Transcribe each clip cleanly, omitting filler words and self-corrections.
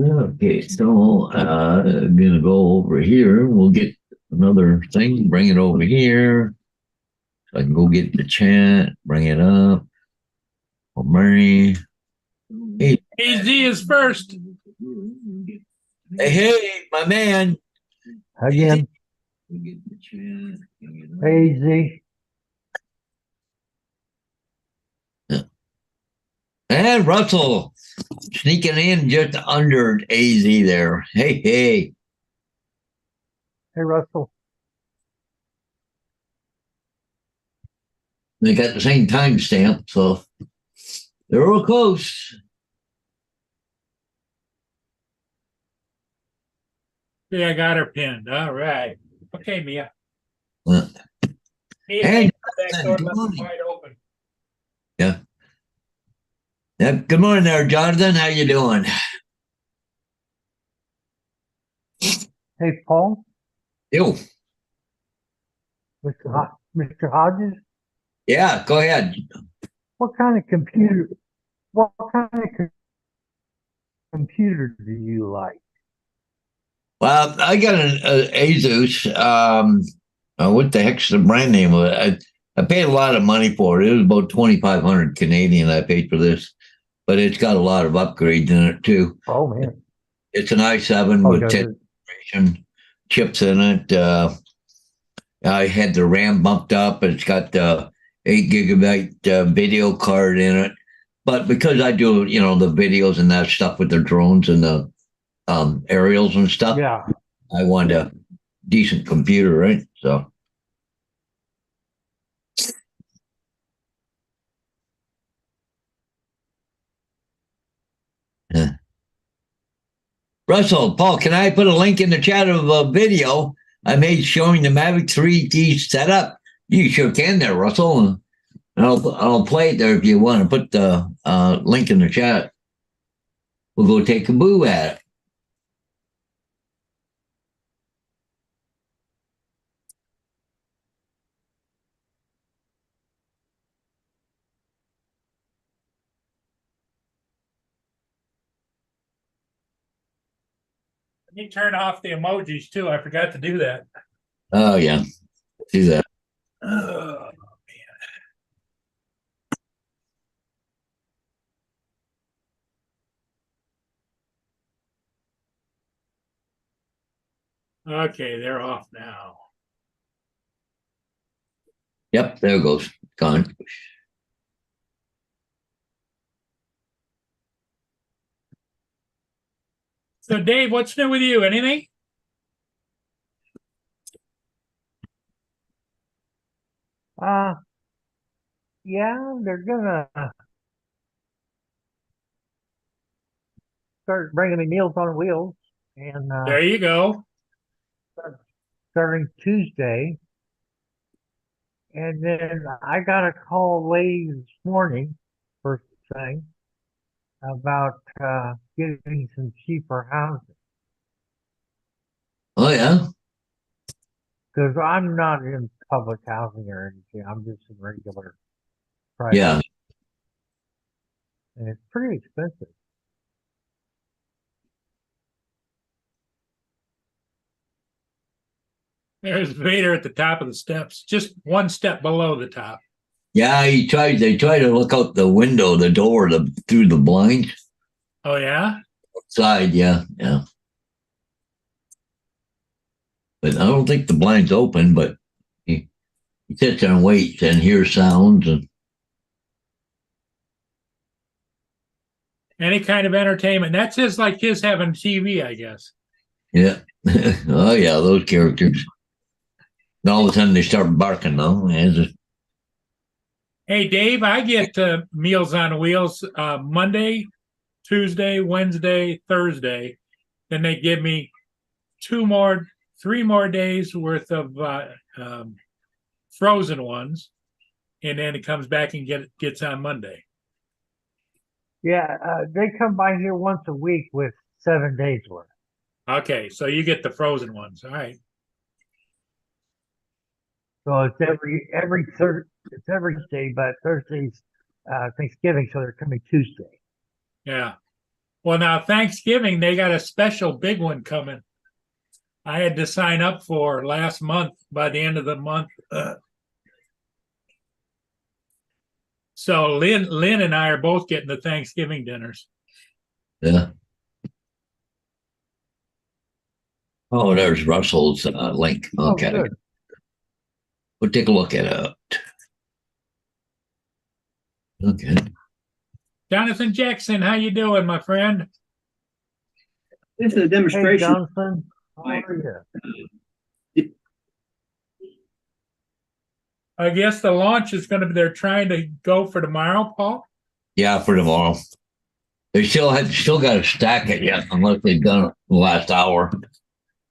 Okay, so I'm gonna go over here. We'll get another thing, bring it over here. So I can go get the chat, bring it up. Oh, Murray. Hey, AZ is first. hey, my man. Easy. Again, Get the chat, AZ. and Russell sneaking in just under AZ there. Hey, hey. Hey, Russell. They got the same timestamp, so they're real close. Yeah, I got her pinned. All right. Okay, Mia. Uh, Mia, and that door good left morning. wide open. Yeah. Yep. Good morning there, Jonathan. How you doing? Hey, Paul. Yo. Mr. Hodges. Yeah, go ahead. What kind of computer? What kind of computer do you like? Well, I got an Asus. What the heck's the brand name of it? I paid a lot of money for it. It was about 2,500 Canadian. I paid for this, but it's got a lot of upgrades in it too. Oh man. It's an i7 Oh, with does 10 it? generation chips in it. I had the RAM bumped up. It's got the 8 gigabyte video card in it. But because I do, the videos and that stuff with the drones and the aerials and stuff, Yeah. I wanted a decent computer, right? So, yeah. Russell, Paul, can I put a link in the chat of a video I made showing the Mavic 3D setup? You sure can there, Russell. And I'll play it there if you want to put the link in the chat. We'll go take a boo at it. You turn off the emojis too. I forgot to do that. Oh, yeah. See that. Oh, okay, they're off now. Yep, there it goes. Gone. So, Dave, what's new with you? Anything? Uh, yeah, they're gonna start bringing me Meals on Wheels, and There you go. starting Tuesday. And then I got a call late this morning, first thing, about getting some cheaper housing Oh, yeah. because I'm not in public housing or anything. I'm just in regular private, Yeah. and it's pretty expensive. There's Vader at the top of the steps, just one step below the top. Yeah, they try to look out the window, the door, through the blinds. Oh, yeah? Side, yeah, yeah. But I don't think the blind's open, but he sits there and waits and hears sounds and Any kind of entertainment. That's his having TV, I guess. yeah. Oh yeah, those characters. And all of a sudden they start barking though. Hey, Dave, I get Meals on Wheels Monday, Tuesday, Wednesday, Thursday. Then they give me 3 more days worth of frozen ones, and then it comes back and gets on Monday. Yeah, they come by here once a week with 7 days worth. Okay, so you get the frozen ones. All right. So it's every third it's every day, but Thursday's Thanksgiving, so they're coming Tuesday. Yeah. Well, now Thanksgiving, they got a special big one coming. I had to sign up for last month by the end of the month. So Lynn and I are both getting the Thanksgiving dinners. Yeah. Oh, there's Russell's link. Oh, Okay. good. We'll take a look at it. Okay. Jonathan Jackson, how you doing, my friend? This is a Hey, demonstration. Johnson, how are you? I guess the launch is going to be, they're trying to go for tomorrow, Paul. Yeah, for tomorrow. They still got to stack it yet, unless they've done it the last hour.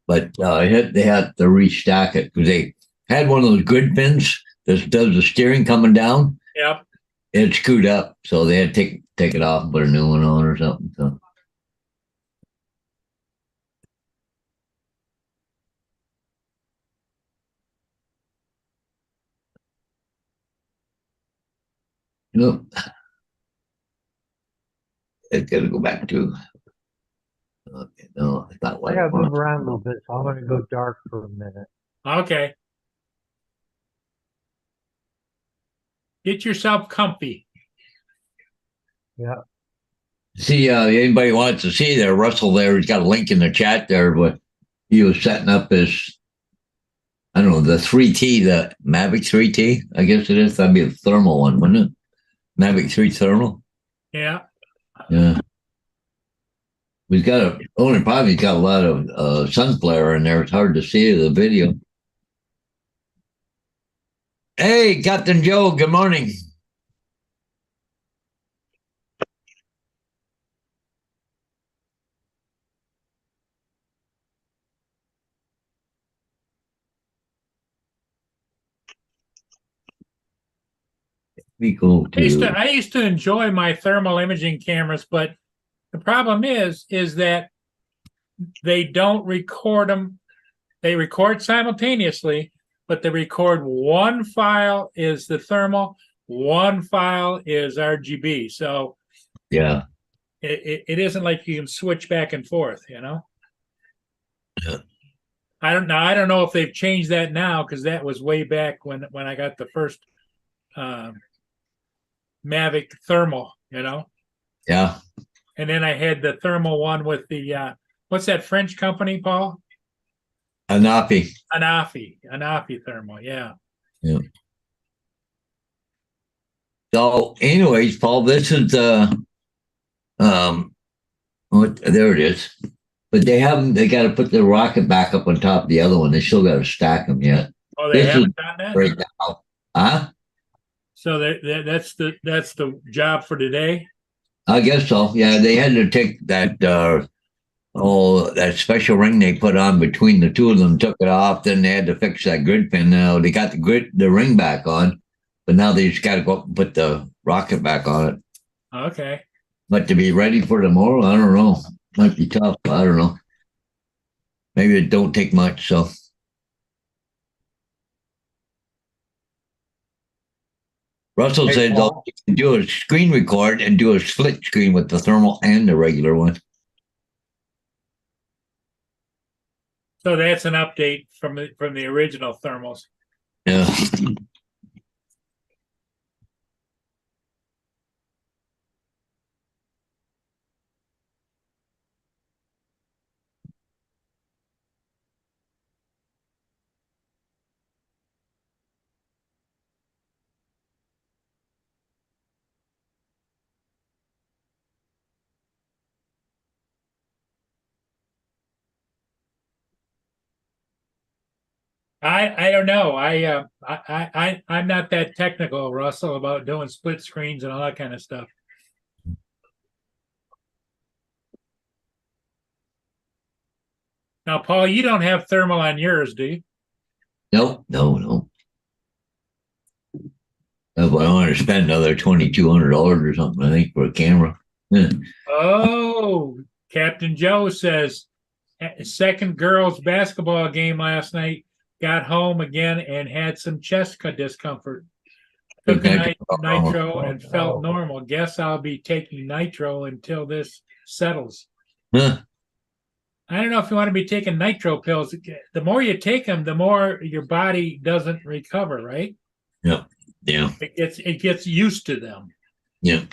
But they had to restack it because they had one of those grid pins that does the steering coming down. Yep. It screwed up, so they had to take it off and put a new one on or something. So. Nope. It's got to go back to. Okay, no, it's not I what gotta I want. move around a little bit, so I'm gonna go dark for a minute. Okay. Get yourself comfy. Yeah. See, anybody wants to see there, Russell there, he's got a link in the chat there, but he was setting up his, I don't know, the 3T, the Mavic 3T, I guess it is. That'd be a thermal one, wouldn't it? Mavic 3 thermal. Yeah. Yeah. We've got only problem, he's got a lot of sun flare in there. It's hard to see the video. Hey, Captain Joe, good morning. We go to. I used to enjoy my thermal imaging cameras, but the problem is that they don't record them. They record simultaneously, but they record one file is the thermal, one file is RGB. So Yeah. it isn't like you can switch back and forth, you know? Yeah. I don't know if they've changed that now, because that was way back when I got the first Mavic thermal, you know? Yeah. And then I had the thermal one with the what's that French company, Paul? Anafi. Anafi thermal, yeah. Yeah. So, anyways, Paul, this is there it is. But they got to put the rocket back up on top of the other one. They still got to stack them yet. Oh, they This haven't done that? Right now. Huh? So that's the job for today? I guess so. Yeah, they had to take that that special ring they put on between the two of them, took it off, then they had to fix that grid pin. Now they got the ring back on, but now they just got to go up and put the rocket back on it. Okay. But to be ready for tomorrow, I don't know. Might be tough. I don't know. Maybe it don't take much. So Russell said Paul. you can do a screen record and do a split screen with the thermal and the regular one. So that's an update from the original thermals. Yeah. I don't know. I'm not that technical, Russell, about doing split screens and all that kind of stuff. Now, Paul, you don't have thermal on yours, do you? No. If I want to spend another $2,200 or something, I think, for a camera. Yeah. Oh, Captain Joe says second girls basketball game last night. Got home again and had some chest discomfort. Took Okay. nitro and felt normal. Guess I'll be taking nitro until this settles. Huh. I don't know if you want to be taking nitro pills. The more you take them, the more your body doesn't recover, right? Yeah. Yeah. It gets used to them. Yeah.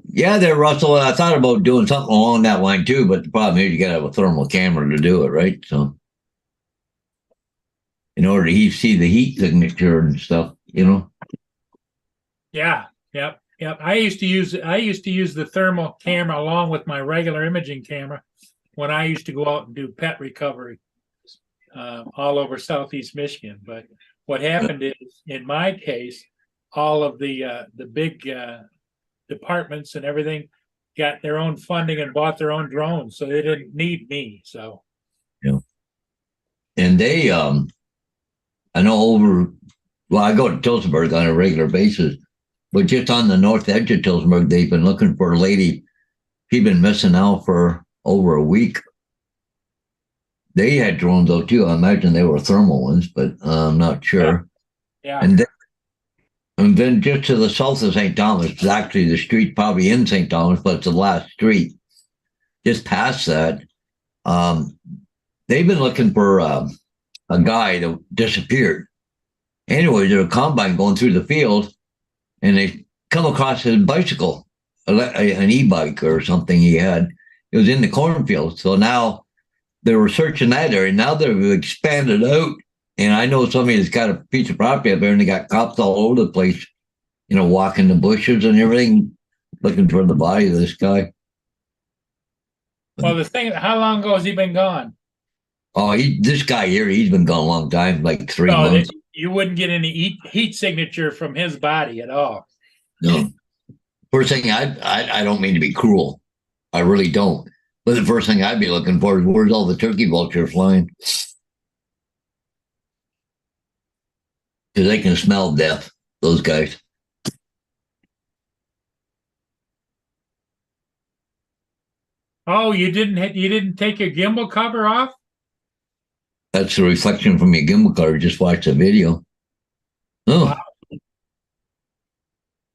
Yeah, there, Russell. I thought about doing something along that line too, but the problem is you got to have a thermal camera to do it, right? So, in order to see the heat signature and stuff, you know. Yeah. Yep. Yep. I used to use the thermal camera along with my regular imaging camera when I used to go out and do pet recovery all over Southeast Michigan. But what happened is, in my case, all of the big departments and everything got their own funding and bought their own drones, so they didn't need me. So Yeah. And they, I know over. Well, I go to Tillsonburg on a regular basis, but just on the north edge of Tillsonburg, they've been looking for a lady. She's been missing out for over a week. They had drones though too. I imagine they were thermal ones, but I'm not sure. yeah. And then just to the south of St. Thomas, it's actually the street probably in St. Thomas, but it's the last street. Just past that, um, they've been looking for a guy that disappeared. Anyway, there's a combine going through the field, and they come across his bicycle, an e-bike or something he had. It was in the cornfield. So now they were searching that area. Now they've expanded out. And I know somebody that's got a piece of property up there and they got cops all over the place, you know, walking the bushes and everything, looking for the body of this guy. Well, the thing, how long ago has he been gone? Oh, this guy here, he's been gone a long time, like 3 No, months. you wouldn't get any heat signature from his body at all. No. First thing, I don't mean to be cruel. I really don't. But the first thing I'd be looking for is where's all the turkey vultures flying? Because they can smell death, those guys. Oh, you didn't take your gimbal cover off? That's the reflection from your gimbal cover. Just watch the video. Oh, Wow.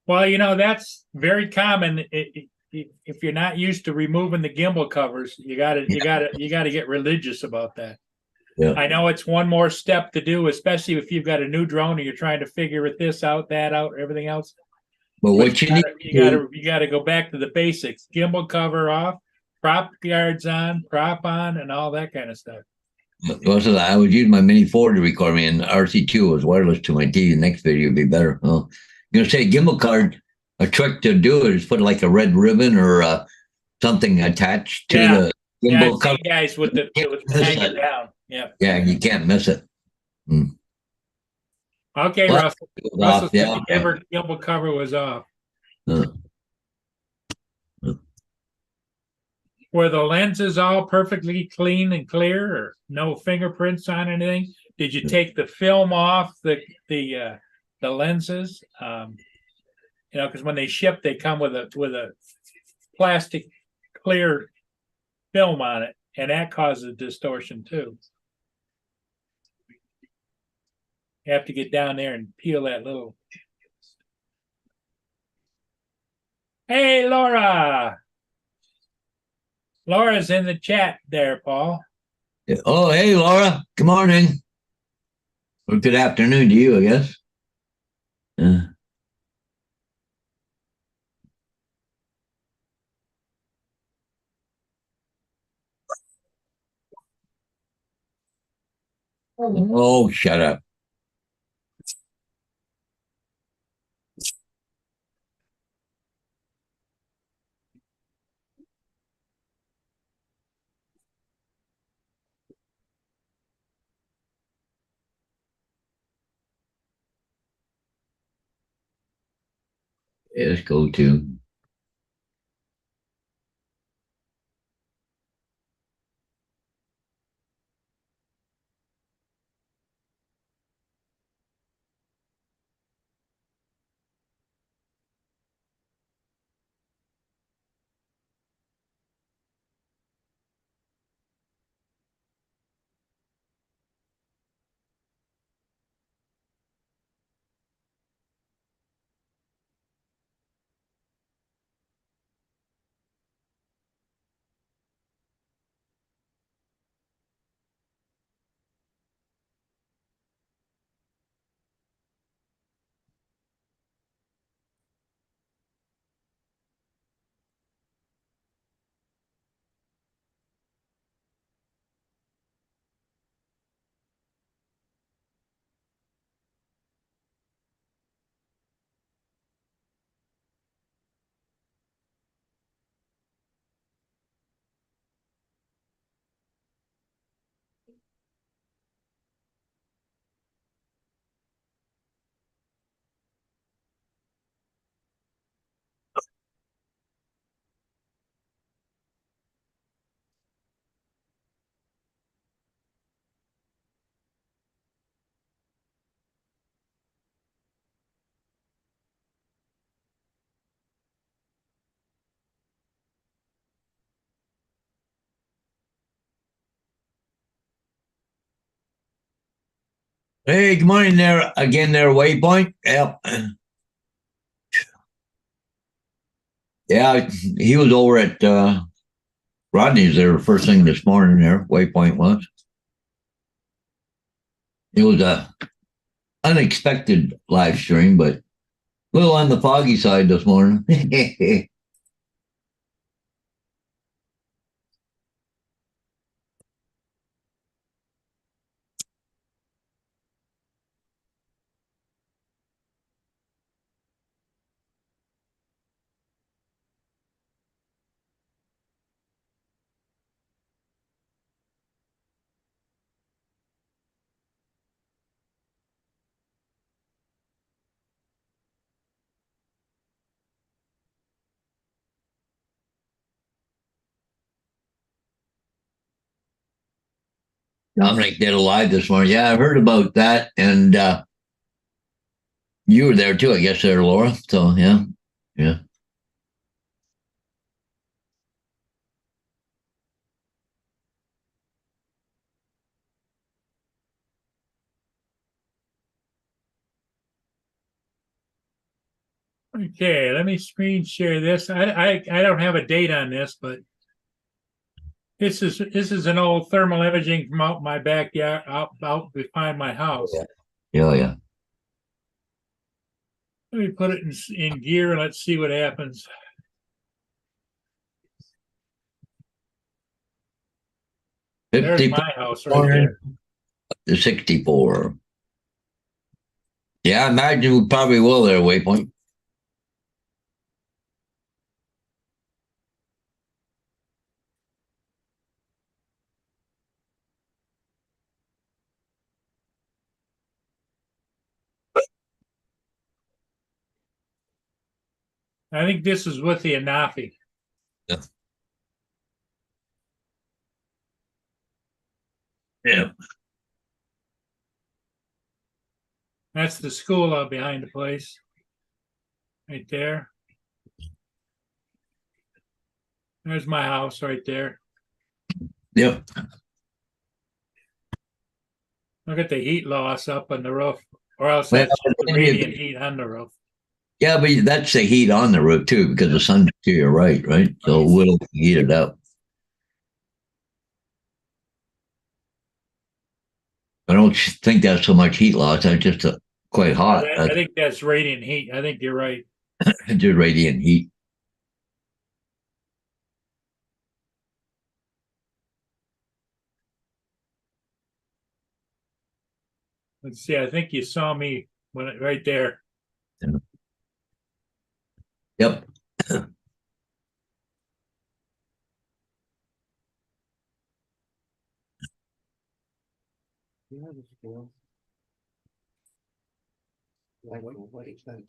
Well, that's very common. If you're not used to removing the gimbal covers, you gotta get religious about that. yeah. I know it's one more step to do, especially if you've got a new drone and you're trying to figure this out, that out, everything else. But what you need, You gotta go back to the basics. Gimbal cover off, prop guards on, prop on, and all that kind of stuff. also, I would use my Mini 4 to record me, and RC2 was wireless to my TV. The next video would be better. Oh, say gimbal card. A trick to do it is put like a red ribbon or something attached to the gimbal I've cover. seen guys with the hang it down. Yeah. Yeah, you can't miss it. Okay, Well, Russell. off, said yeah. the gimbal cover was off. Uh, Were the lenses all perfectly clean and clear, or no fingerprints on anything? Did you take the film off the lenses? Because when they ship, they come with a plastic clear film on it, and that causes distortion too. You have to get down there and peel that little. Hey, Laura. Laura's in the chat there, Paul. oh, hey, Laura. Good morning. Or good afternoon to you, I guess. Oh, shut up. Yeah, let's go to. Hey, good morning there again there, Waypoint. Yep. Yeah, he was over at Rodney's there first thing this morning there, Waypoint was. It was a unexpected live stream, but a little on the foggy side this morning. Dominic did a live this morning. Yeah, I heard about that. And you were there too, I guess, there, Laura. So, yeah. Yeah. Okay, let me screen share this. I don't have a date on this, but this is an old thermal imaging from out my backyard, out behind my house. Yeah, yeah. Let me put it in gear and let's see what happens. There's 54 my house right there. to 64. Yeah, I imagine we probably will there, Waypoint. I think this is with the Anafi. Yeah. That's the school out behind the place. Right there. There's my house right there. Yep. Look at the heat loss up on the roof, or else Well, that's the radiant heat on the roof. Yeah, but that's the heat on the roof too, because the sun's to your right? So it will heat it up. I don't think that's so much heat loss. That's just quite hot. I think that's radiant heat. I think you're right. Just radiant heat. Let's see. I think you saw me when right there. Yep.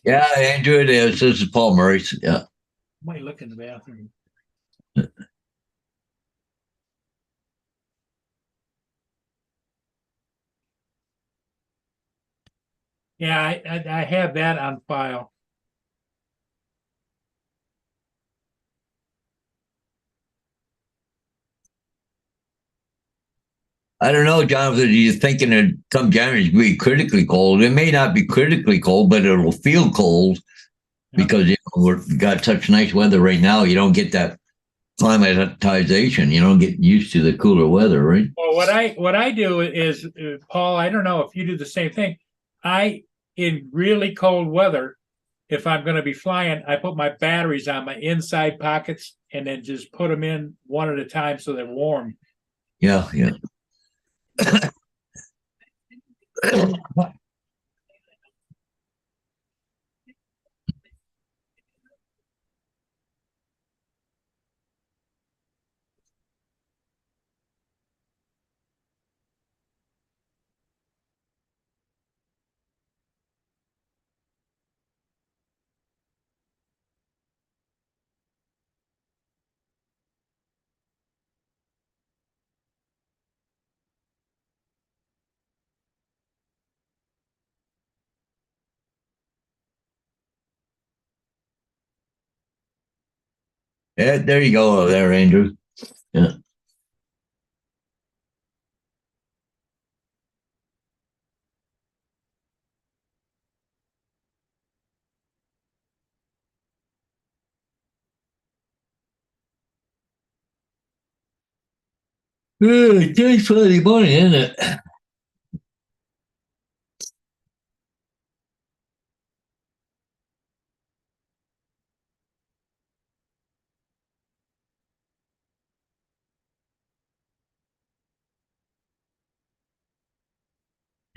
Yeah, Andrew, it is. This is Paul Murray. Yeah. Might look in the bathroom. Yeah, I have that on file. I don't know, Jonathan. You're thinking that come January it's going to be critically cold. It may not be critically cold, but it'll feel cold because we've got such nice weather right now. You don't get that climatization. You don't get used to the cooler weather, right? Well, what I do is, Paul, I don't know if you do the same thing. In really cold weather, if I'm going to be flying, I put my batteries on my inside pockets and then just put them in one at a time so they're warm. Yeah, yeah. Yeah, there you go, there, Andrew. Yeah. Today's Friday morning, isn't it?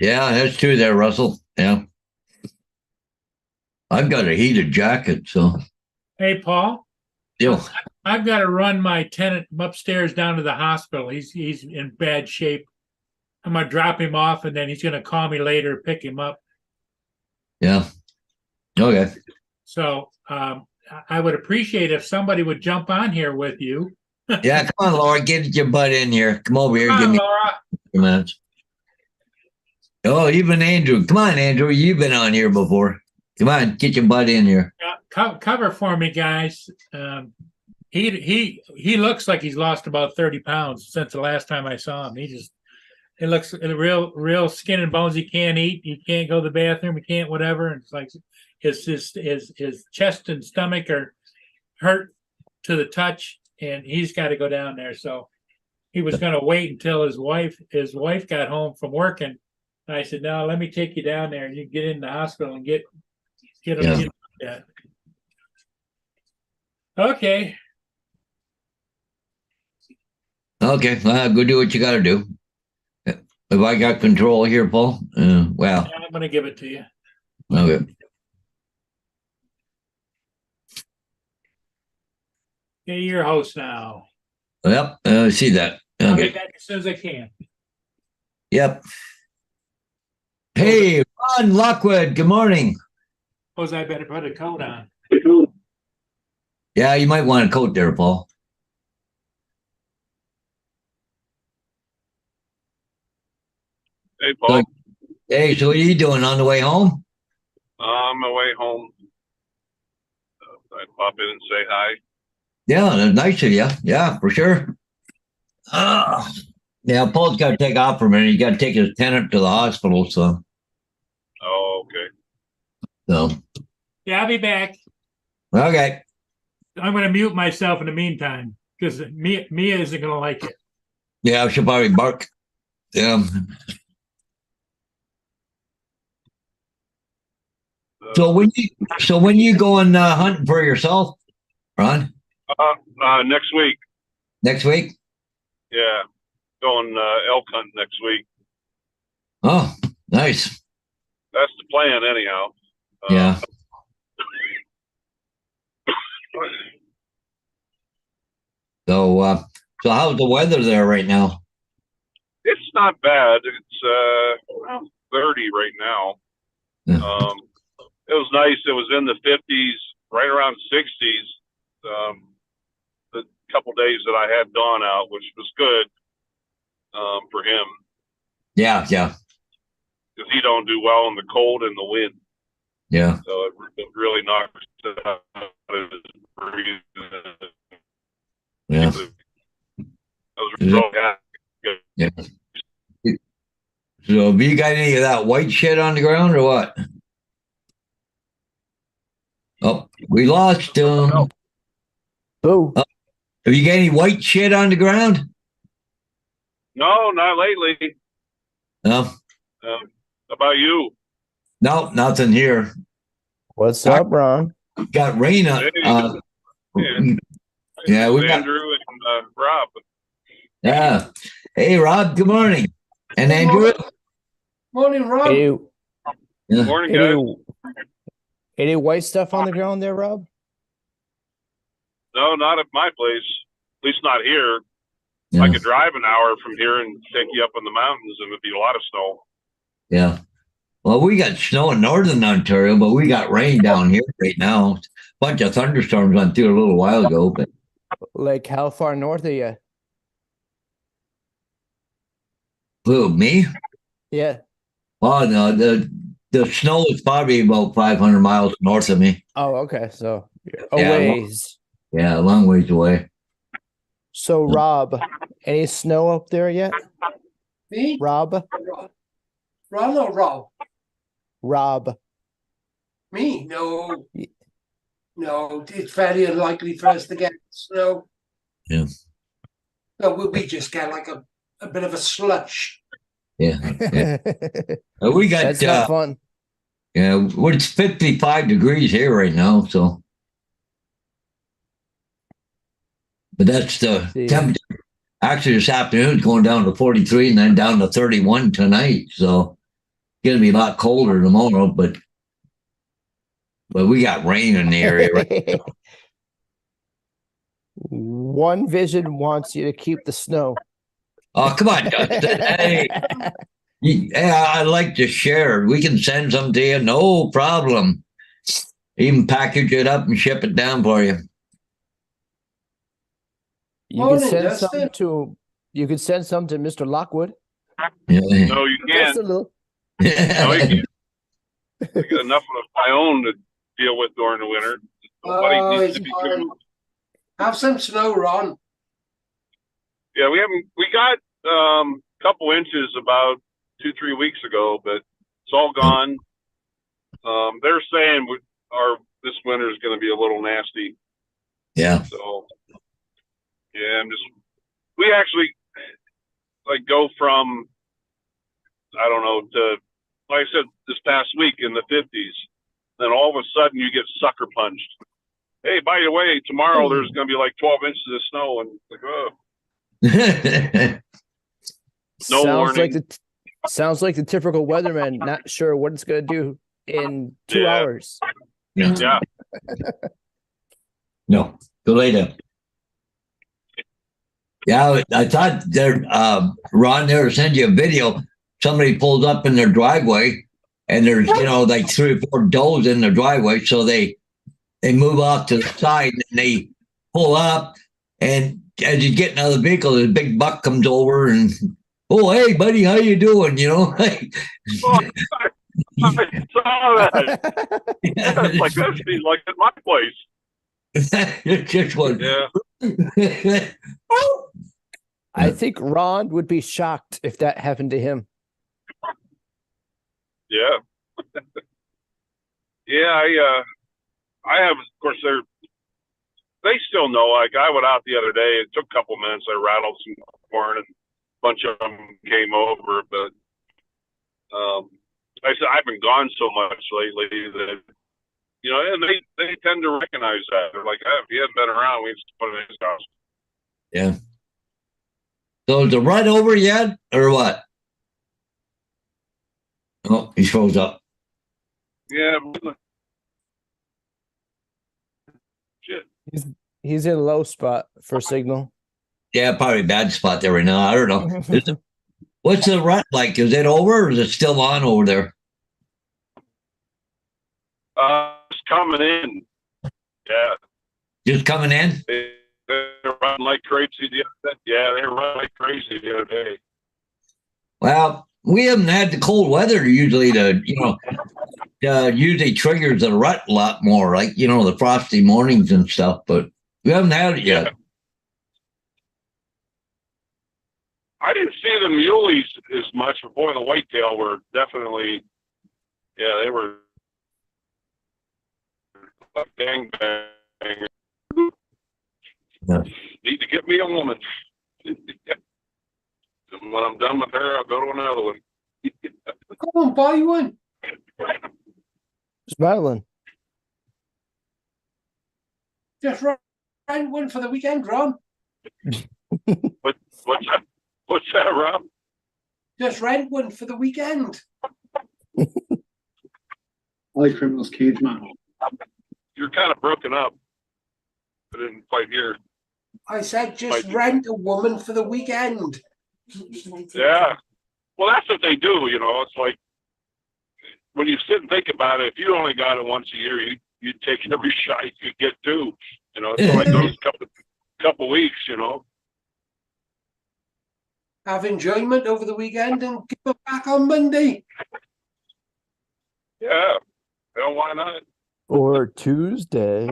Yeah, that's true there, Russell. Yeah. I've got a heated jacket, so Hey, Paul, still. I've got to run my tenant upstairs down to the hospital. He's in bad shape. I'm gonna drop him off, and then he's gonna call me later, pick him up. Yeah. Okay. So I would appreciate if somebody would jump on here with you. Yeah, come on, Laura, get your butt in here. Come over here, Come give on, me Laura. a few minutes. Oh, even Andrew. Come on, Andrew. You've been on here before. Come on, get your butt in here. Cover for me, guys. He looks like he's lost about 30 pounds since the last time I saw him. It looks real skin and bones. He can't eat. He can't go to the bathroom. He can't whatever. And it's like his chest and stomach are hurt to the touch, and he's got to go down there. So he was going to wait until his wife got home from working. And I said, no, let me take you down there and you get in the hospital and get him. Yeah. Okay. Okay, go do what you got to do. Have I got control here, Paul? Well, I'm going to give it to you. okay. Okay, you're your host now. Yep, see that. I'll be Okay. back as soon as I can. Yep. Hey, Ron Lockwood, good morning. Suppose I better put a coat on. Yeah, you might want a coat there, Paul. Hey, Paul. Hey, so what are you doing on the way home? On my way home. I'd pop in and say hi. Yeah, that's nice of you. Yeah, for sure. Yeah, Paul's got to take off for a minute. He got to take his tenant to the hospital, so Oh, okay. Yeah, I'll be back. Okay. I'm going to mute myself in the meantime because Mia isn't going to like it. Yeah, she'll probably bark. Yeah. So when you going hunting for yourself, Ron? Next week. Next week? Yeah. Going elk hunting next week. Oh, nice. That's the plan, anyhow. Yeah. So how's the weather there right now? It's not bad. It's around 30 right now. Yeah. It was nice. It was in the 50s, right around 60s. The couple days that I had Dawn out, which was good for him. Yeah. Because he don't do well in the cold and the wind. Yeah. So it really knocks it out of his breathing. Yeah. I was really happy. Yeah. So have you got any of that white shit on the ground or what? Oh, we lost. Oh, Have you got any white shit on the ground? No, not lately. No. About you? No, nothing here. what's up, Ron? Got rain on. Yeah, we got. Andrew and Rob. Yeah. Hey, Rob. Good morning. And Andrew. Morning, Rob. Any, Yeah. Morning, guys. any white stuff on the ground there, Rob? No, not at my place. At least not here. Yeah. I could drive an hour from here and take you up in the mountains, and it'd be a lot of snow. Yeah. Well, we got snow in northern Ontario, but we got rain down here right now. Bunch of thunderstorms went through a little while ago, but Like how far north are you? who, me? Yeah. Oh no, the snow is probably about 500 miles north of me. Oh, okay. So a Yeah, ways. Yeah, a long ways away. So Rob, any snow up there yet? Me? Rob? Ron or Rob? Rob. Me? No. Ye- No, it's very unlikely for us to get snow. Yeah. No, we just get like a a bit of a slush. Yeah. We got That's not fun. yeah, well, it's 55 degrees here right now, so but that's the See. temperature. Actually, this afternoon it's going down to 43 and then down to 31 tonight. So it's gonna be a lot colder tomorrow, but we got rain in the area right. One Vision wants you to keep the snow. Oh, come on, Dustin. Hey, I like to share. We can send some to you, no problem. Even package it up and ship it down for you. You Morning, could send Dustin. some to Mr. Lockwood. Yeah. No, you Just can't. a little. No, you can't. I got enough of my own to deal with during the winter. Nobody Oh, needs it's to be fine. doing. Have some snow, Ron. Yeah, we got a couple inches about 2-3 weeks ago, but it's all gone. They're saying this winter is going to be a little nasty. Yeah. So yeah, we actually like go from, I don't know, to, like I said, this past week in the 50s, then all of a sudden you get sucker punched. Hey, by the way, tomorrow there's going to be like 12 inches of snow, and like, oh, no warning. Sounds like the typical weatherman, not sure what it's going to do in 2 Yeah. hours. Yeah, No, go later. Yeah, I thought there, Ron, there send you a video. Somebody pulled up in their driveway, and there's like 3 or 4 does in their driveway. So they move off to the side and they pull up, and as you get out of the vehicle, the big buck comes over and, oh, hey, buddy, how you doing? oh, I saw that. Yeah, it's like this be like at my place. It's just one. Yeah, I think Ron would be shocked if that happened to him. yeah, yeah. I have, of course, they still know. Like I went out the other day. It took a couple minutes. I rattled some corn, and a bunch of them came over. But I said I've been gone so much lately that and they tend to recognize that. They're like, if he hadn't been around, we'd just put him in his house. Yeah. So is the rut over yet, or what? Oh, he froze up. Yeah. Shit. He's in a low spot for signal. Yeah, probably a bad spot there right now. I don't know. What's the rut like? Is it over, or is it still on over there? It's coming in. Yeah. Just coming in? They're running like crazy the other day. Yeah, they're running like crazy the other day. Well, we haven't had the cold weather usually usually triggers the rut a lot more, like, the frosty mornings and stuff, but we haven't had it yet. I didn't see the muleys as much, but boy, the whitetail were definitely, they were like dang bang. Yeah. Need to get me a woman. When I'm done with her, I'll go to another one. Come on, buy one. Smiling. Just rent one for the weekend, Ron. What's that? What's that, Rob? Just rent one for the weekend. I like Criminal's Cage model. You're kind of broken up. I didn't quite hear. I said just rent a woman for the weekend. Yeah. Well, that's what they do, It's like when you sit and think about it, if you only got it once a year, you'd take every shot you could get to. It's like those couple weeks, Have enjoyment over the weekend and give it back on Monday. Yeah. Well, why not? Or Tuesday.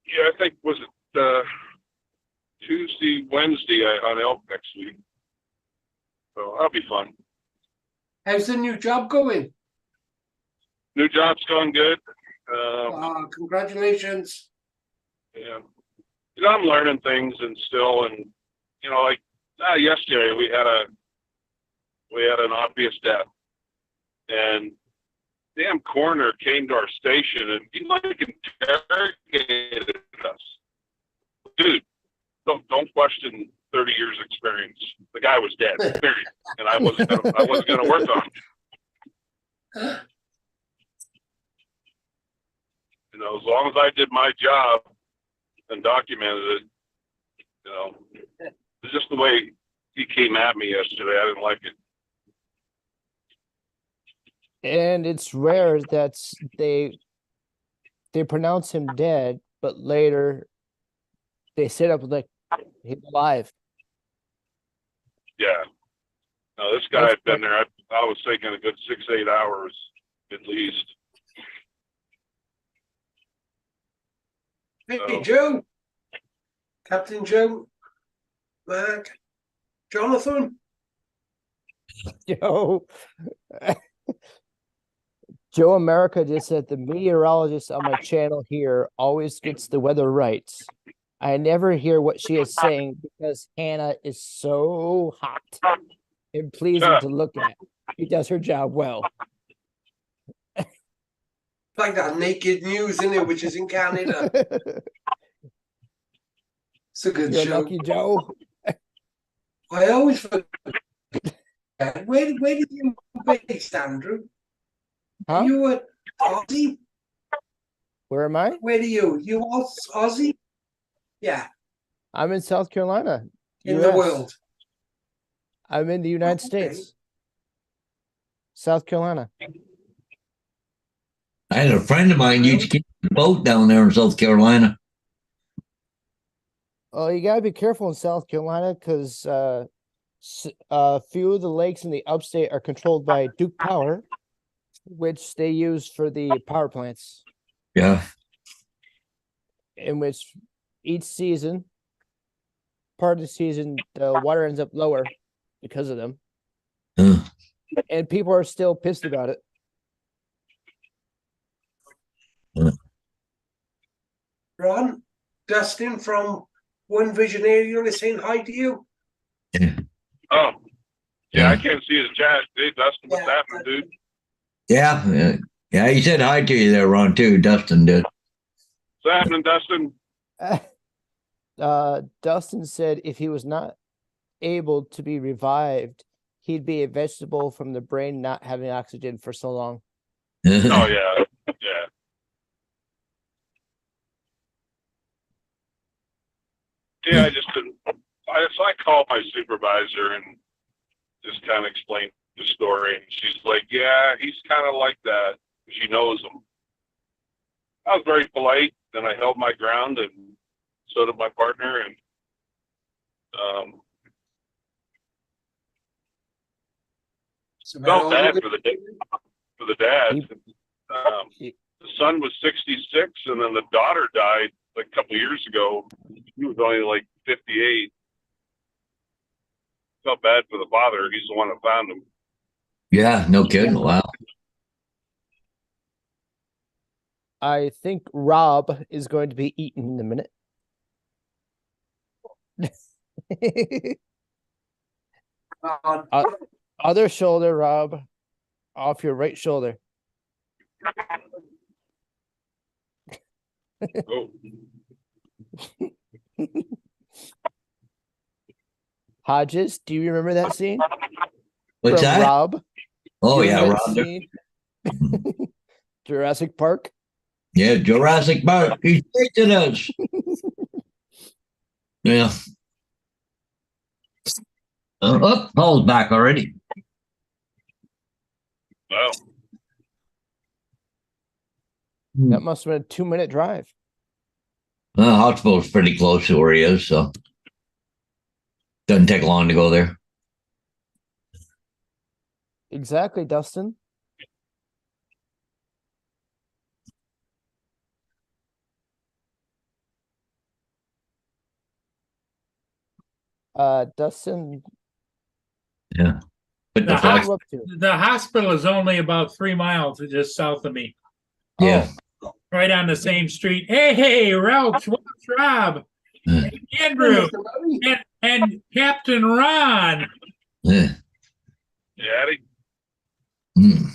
Yeah, I think was it Tuesday, Wednesday on elk next week. So that'll be fun. How's the new job going? New job's going good. Congratulations. Yeah. I'm learning things and still, and like yesterday we had an obvious death, and damn coroner came to our station and he like interrogated us. Dude, don't question 30 years experience. The guy was dead, period, and I wasn't gonna work on him. As long as I did my job and documented it, it's just the way he came at me yesterday. I didn't like it. And it's rare that they pronounce him dead, but later they set up like he's alive. Yeah. No, this guy had been there. I was thinking a good 6-8 hours at least. Hey, Joe. Captain Joe. Mark. Jonathan. Joe America just said the meteorologist on my channel here always gets the weather right. I never hear what she is saying because Hannah is so hot and pleasing to look at. She does her job well. Like that Naked News, in it, which is in Canada. It's a good You're show. lucky, Joe. I always forget. Where did you based, Andrew? Huh? You were Aussie? Where am I? Where are you? You Aussie? Yeah, I'm in South Carolina. in the US. world. I'm in the United Okay. States. South Carolina. I had a friend of mine used to keep a boat down there in South Carolina. Oh, you gotta be careful in South Carolina because a few of the lakes in the upstate are controlled by Duke Power, which they use for the power plants. Yeah. In which each season, part of the season, the water ends up lower because of them, Uh, and people are still pissed about it. Ron, Dustin from One Vision Area is saying hi to you. Oh, yeah, I can't see his chat. Hey, Dustin, what's Yeah. happening, dude? Yeah. Yeah. He said hi to you there, Ron, too. Dustin did. What's happening, Dustin? Dustin said if he was not able to be revived, he'd be a vegetable from the brain not having oxygen for so long. Oh, yeah. Yeah. Yeah, I just didn't. So I called my supervisor and just kind of explained the story. And she's like, yeah, he's kind of like that. She knows him. I was very polite, and I held my ground, and so did my partner. And felt bad for the dad. The son was 66, and then the daughter died like a couple years ago. He was only like 58. Felt bad for the father. He's the one that found him. Yeah. No kidding. Wow. I think Rob is going to be eaten in a minute. Other shoulder, Rob. Off your right shoulder. Oh, Hodges, do you remember that scene? What's From that? Rob? Oh, You yeah. remember Ron. that scene? Jurassic Park? Yeah. Jurassic Park. He's chasing us. Yeah. Oh, Paul's back already. wow. That must have been a 2-minute drive. The hospital's pretty close to where he is, so doesn't take long to go there. Exactly, Dustin. Dustin, Yeah. But the The what are flex, you up to? The hospital is only about 3 miles just south of me, yeah. Oh, right on the same street. Hey, Ralph, what's Rob? Andrew and Captain Ron. Yeah. Daddy. Hmm.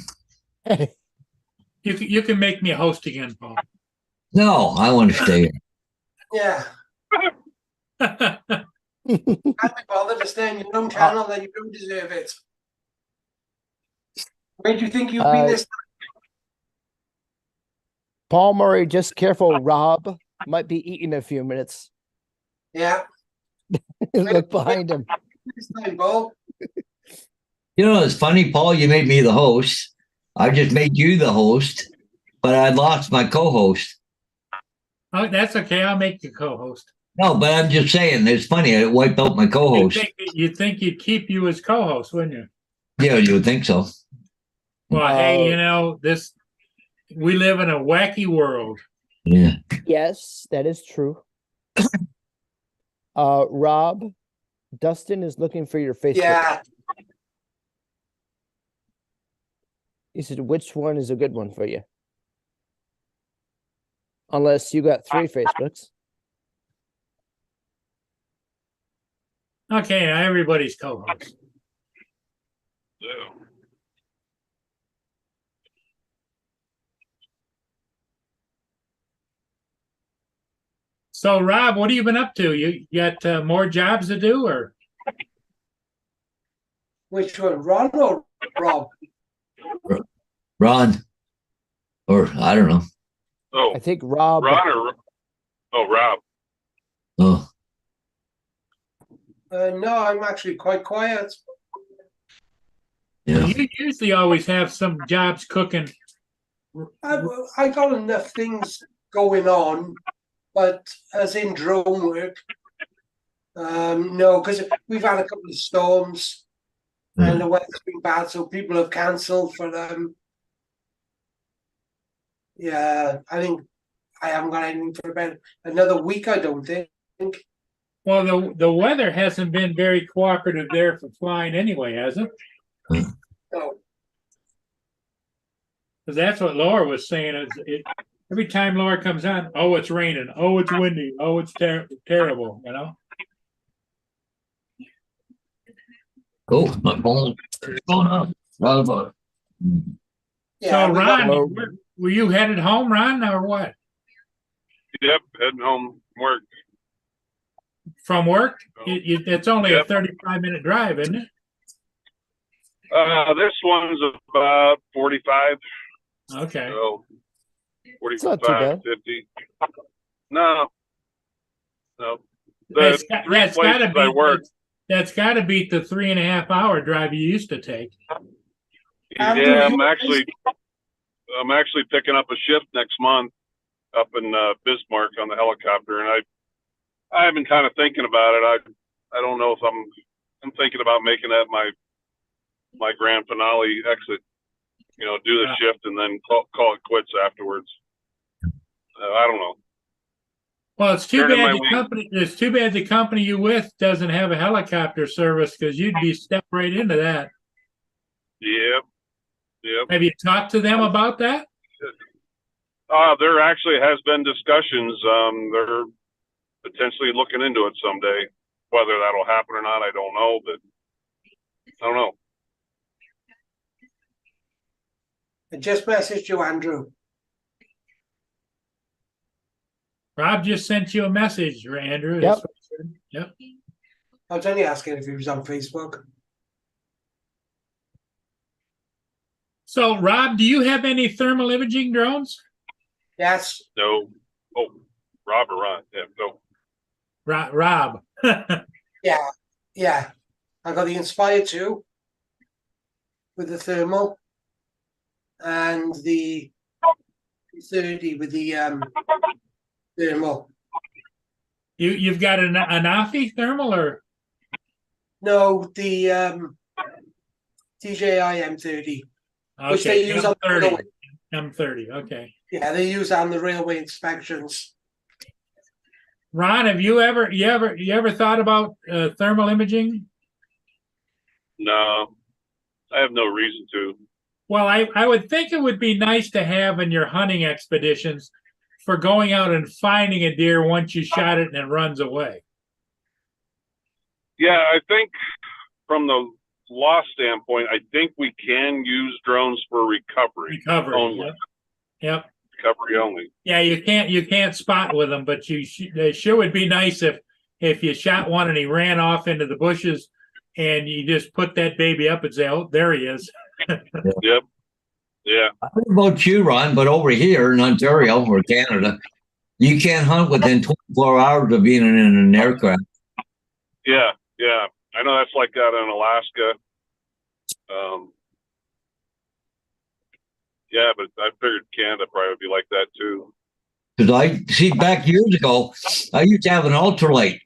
You can make me a host again, Paul. No, I want to stay. Yeah. Can't be bothered to stay on your own channel, then you don't deserve it. Where do you think you've been this Paul Murray, just careful. Rob might be eating in a few minutes. Yeah. Look behind him. This time, Paul. You know, it's funny, Paul, you made me the host. I just made you the host, but I lost my co-host. Oh, that's okay. I'll make you co-host. No, but I'm just saying, it's funny. I wiped out my co-host. You'd think you'd keep you as co-host, wouldn't you? Yeah, you would think so. Well, hey, you know, we live in a wacky world. Yeah. Yes, that is true. Rob, Dustin is looking for your Facebook. Yeah. He said, which one is a good one for you? Unless you got 3 Facebooks. Okay, now everybody's co-host. Yeah. So, Rob, what have you been up to? You got more jobs to do, or? Which one, Ron or Rob? Ron. Or I don't know. Oh, I think Rob. Ron or Rob. Oh. No, I'm actually quite quiet. Yeah. You usually always have some jobs cooking. I got enough things going on, but as in drone work, no, because we've had a couple of storms and the weather's been bad, so people have cancelled for them. Yeah, I think I haven't got anything for about another week, I don't think. Well, the weather hasn't been very cooperative there for flying anyway, has it? No. Because that's what Laura was saying. Every time Laura comes on, oh, it's raining. Oh, it's windy. Oh, it's terrible, you know? Oh, my phone is going up. Yeah, So, we got- Ron, were you headed home, Ron, or what? Yep, heading home from work. From work? It's only a Yep. 35-minute drive, isn't it? This one's about 45. Okay. So It's not too 45, bad. 50. No. That's The three got to places I work. That's got to beat the 3.5-hour drive you used to take. Yeah, I'm actually picking up a shift next month up in Bismarck on the helicopter, and I've been kind of thinking about it. I don't know if I'm thinking about making that my grand finale exit. You know, do the shift and then call it quits afterwards. I don't know. Well, it's too Turning bad my the week. company. It's too bad the company you with doesn't have a helicopter service, because you'd be stepped right into that. Yep. Have you talked to them about that? There actually has been discussions. They're potentially looking into it someday. Whether that'll happen or not, I don't know. But I don't know. I just messaged you, Andrew. Rob just sent you a message, Andrew. Yep. Yep. I was only asking if he was on Facebook. So, Rob, do you have any thermal imaging drones? Yes. No. Oh, Rob or Ron? Yeah. No. Rob. Yeah. I got the Inspire 2 with the thermal and the 30 with the thermal. You've got an AFI thermal, or? No, the DJI M30, which they use on the M30. railway. M30. Okay. Yeah, they use on the railway inspections. Ron, have you ever thought about thermal imaging? No. I have no reason to. Well, I would think it would be nice to have in your hunting expeditions, for going out and finding a deer once you shot it and it runs away? Yeah, I think from the law standpoint, I think we can use drones for recovery. Recovery. Only. Yep. Recovery only. Yeah, you can't spot with them, but it sure would be nice if you shot one and he ran off into the bushes and you just put that baby up and say, "Oh, there he is." Yep. Yeah. I don't know about you, Ron, but over here in Ontario or Canada, you can't hunt within 24 hours of being in an aircraft. Yeah. Yeah. I know that's like that in Alaska. Yeah, but I figured Canada probably would be like that too. Because I see back years ago, I used to have an ultralight.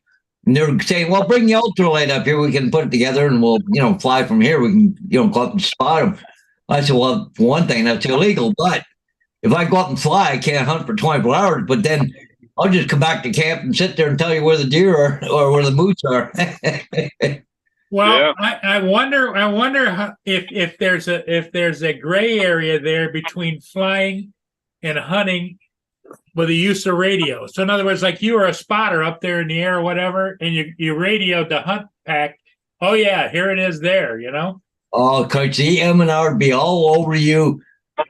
And they were saying, well, bring the ultralight up here. We can put it together and we'll, fly from here. We can, go up and spot them. I said, well, for one thing, that's illegal. But if I go up and fly, I can't hunt for 24 hours. But then I'll just come back to camp and sit there and tell you where the deer are or where the moose are. Well, yeah. I wonder how, if there's a gray area there between flying and hunting with the use of radio. So in other words, like you were a spotter up there in the air or whatever, and you radioed the hunt pack. Oh yeah, here it is there, Oh, Coach, the M&R would be all over you.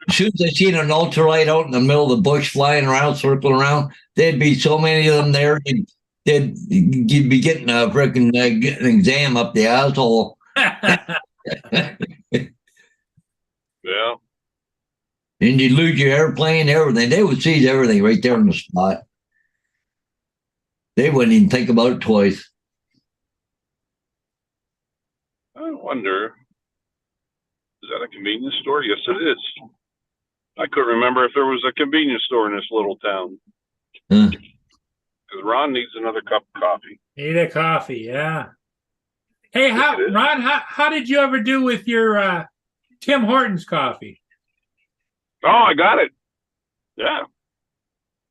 As soon as I seen an ultralight out in the middle of the bush flying around, circling around, there'd be so many of them there. You'd be getting a freaking an exam up the asshole. Yeah. And you'd lose your airplane, everything. They would seize everything right there on the spot. They wouldn't even think about it twice. I wonder, is that a convenience store? Yes, it is. I couldn't remember if there was a convenience store in this little town. Because Ron needs another cup of coffee. Need a coffee, yeah. Hey, Ron, how did you ever do with your Tim Hortons coffee? Oh, I got it. Yeah.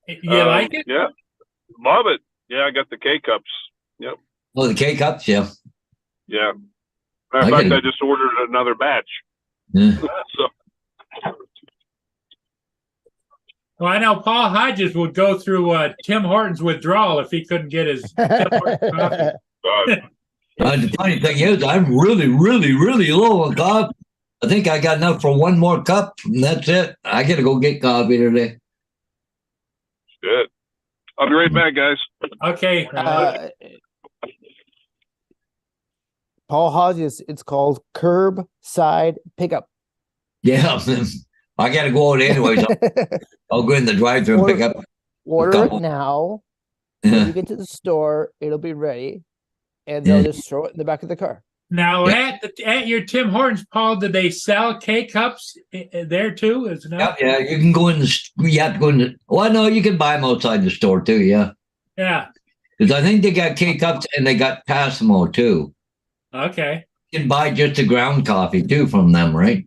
You like it? Yeah. Love it. Yeah, I got the K-Cups. Yep. Oh, the K-Cups, yeah. Yeah. Matter of fact, I just ordered another batch. Yeah. Well, I know Paul Hodges would go through Tim Hortons withdrawal if he couldn't get his Tim Hortons coffee. The funny thing is, I'm really, really, really low on coffee. I think I got enough for one more cup, and that's it. I got to go get coffee today. Good. I'll be right back, guys. Okay. Paul Hodges, it's called curbside pickup. Yeah, I got to go out anyways. I'll go in the drive-thru and pick up. Order it now. When you get to the store, it'll be ready, and they'll just throw it in the back of the car. Now, at your Tim Hortons, Paul, do they sell K-Cups there too? Yeah, you can go in you have to go in the, well, no, you can buy them outside the store too, yeah. Yeah. Because I think they got K-Cups and they got Passimo too. Okay. You can buy just the ground coffee too from them, right?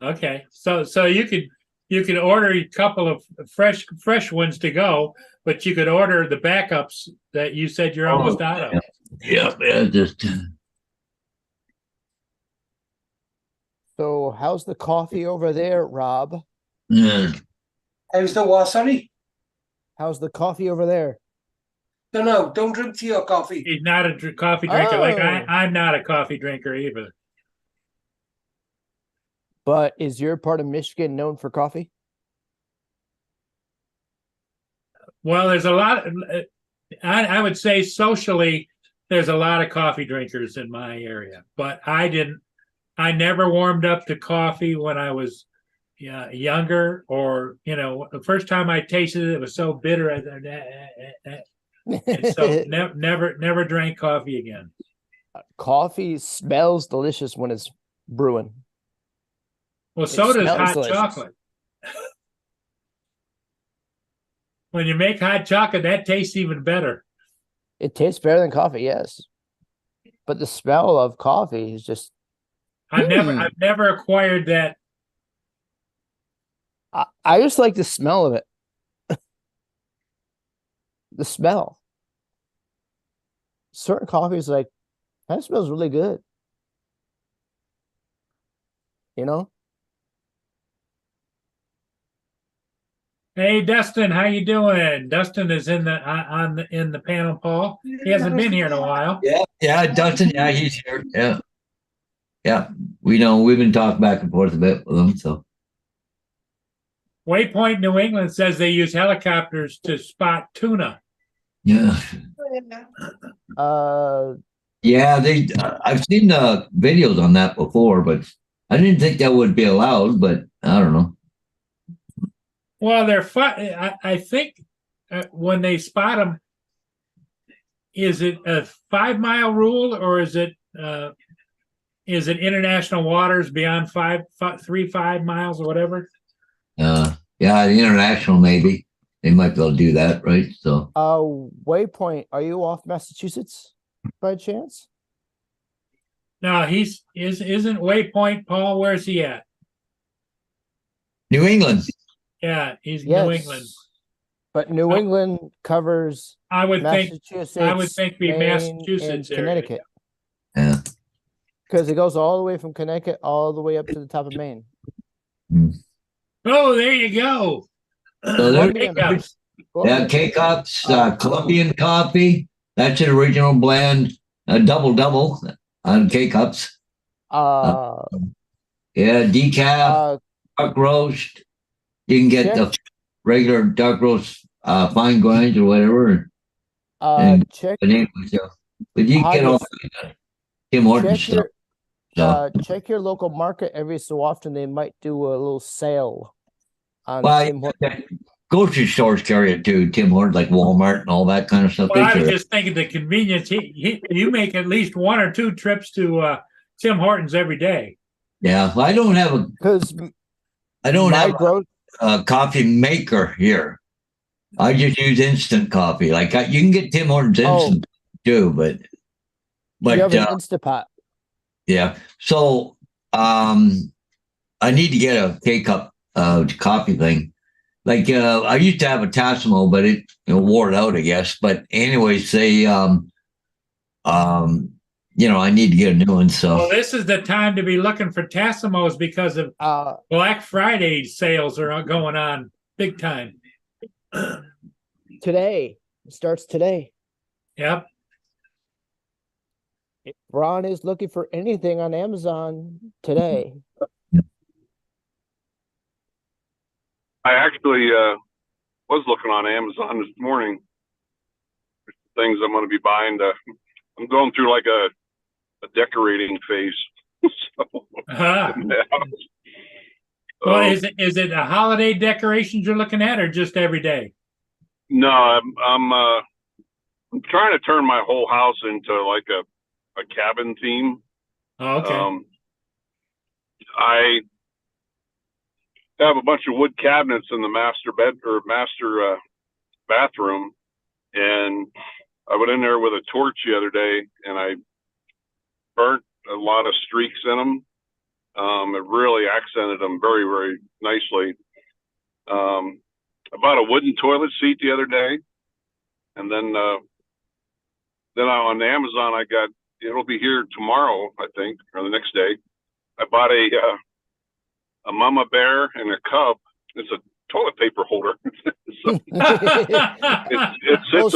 Okay. So you could order a couple of fresh ones to go, but you could order the backups that you said you're almost out of. Yeah, just... So how's the coffee over there, Rob? Yeah. How's the what, sorry? How's the coffee over there? No, don't drink tea or coffee. He's not a coffee drinker. Like I'm not a coffee drinker either. But is your part of Michigan known for coffee? Well, there's a lot. I would say socially, there's a lot of coffee drinkers in my area, but I never warmed up to coffee when I was younger, or the first time I tasted it, it was so bitter. And so never drank coffee again. Coffee smells delicious when it's brewing. Well, so does hot delicious. chocolate. When you make hot chocolate, that tastes even better. It tastes better than coffee, yes. But the smell of coffee is just... I've never acquired that. I just like the smell of it. The smell. Certain coffees, like, that smells really good. Hey, Dustin, how you doing? Dustin is in the in the panel, Paul. He hasn't been here in a while. Yeah, Dustin. Yeah, he's here. Yeah, yeah. We know we've been talking back and forth a bit with him. So Waypoint New England says they use helicopters to spot tuna. yeah, Uh, yeah. I've seen the videos on that before, but I didn't think that would be allowed. But I don't know. Well, I think when they spot them, is it a 5 mile rule or is it international waters beyond 5 miles or whatever? Yeah, the international maybe they might be able to do that, right? So Waypoint, are you off Massachusetts by chance? No, isn't Waypoint, Paul? Where's he at? New England. Yeah, he's Yes. New England. But New England covers I would think Massachusetts, be Maine, Massachusetts and area. Connecticut. Yeah. Because it goes all the way from Connecticut all the way up to the top of Maine. Oh, there you go. So there- K-Cups. Yeah, K-Cups, Colombian coffee. That's an original blend. A double on K-Cups. Uh, Yeah, decaf, dark roast. You can get the regular dark roast, fine grinds or whatever. check But anyway, so, but you can get all Tim Hortons check stuff. your check your local market every so often. They might do a little sale on Well, Tim Hortons. grocery stores carry it too. Tim Hortons, like Walmart and all that kind of stuff. Well, They I was carry it. just thinking the convenience. You make at least 1 or 2 trips to Tim Hortons every day. Yeah, well, I don't have Because a coffee maker here. I just use instant coffee. Like you can get Tim Hortons instant too, but you have an Instapot. yeah. So I need to get a K-Cup coffee thing. Like I used to have a Tassimo, but it wore it out, I guess. But anyways, they I need to get a new one. So Well, this is the time to be looking for Tassimos because of Black Friday sales are going on big time. Today. It starts today. Yep. If Ron is looking for anything on Amazon today. I actually was looking on Amazon this morning. Things I'm going to be buying. I'm going through like a decorating phase. So, Well, is it a holiday decorations you're looking at, or just every day? No, I'm trying to turn my whole house into like a cabin theme. Oh, okay. I have a bunch of wood cabinets in the master bathroom, and I went in there with a torch the other day, and I burnt a lot of streaks in them. It really accented them very, very nicely. I bought a wooden toilet seat the other day, and then on Amazon it'll be here tomorrow, I think, or the next day. I bought a mama bear and a cub. It's a toilet paper holder. So it sits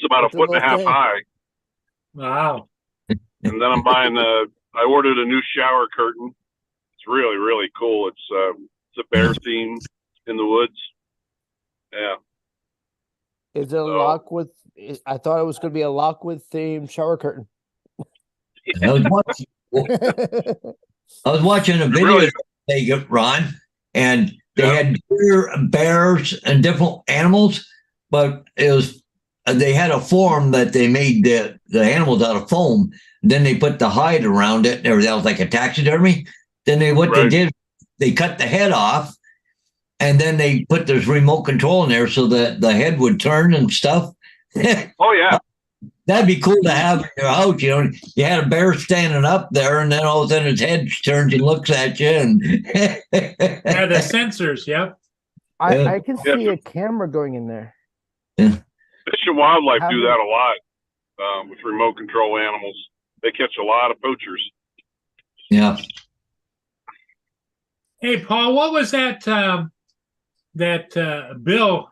about a foot and a half high. Wow. And then I'm buying I ordered a new shower curtain. It's really, really cool. It's a bear theme in the woods. Yeah. Is it a Lockwood? I thought it was going to be a Lockwood themed shower curtain. I was watching a video they got Ron, and they had deer, bears, and different animals, but they had a form that they made the animals out of foam. Then they put the hide around it, and everything else like a taxidermy. Then they did, they cut the head off, and then they put this remote control in there so that the head would turn and stuff. Oh yeah. That'd be cool to have in your house. You had a bear standing up there, and then all of a sudden his head turns and looks at you. And yeah, the sensors. Yep. I can see a camera going in there. Yeah. Fish and Wildlife do that a lot with remote control animals. They catch a lot of poachers. Yeah. Hey, Paul, what was that? Bill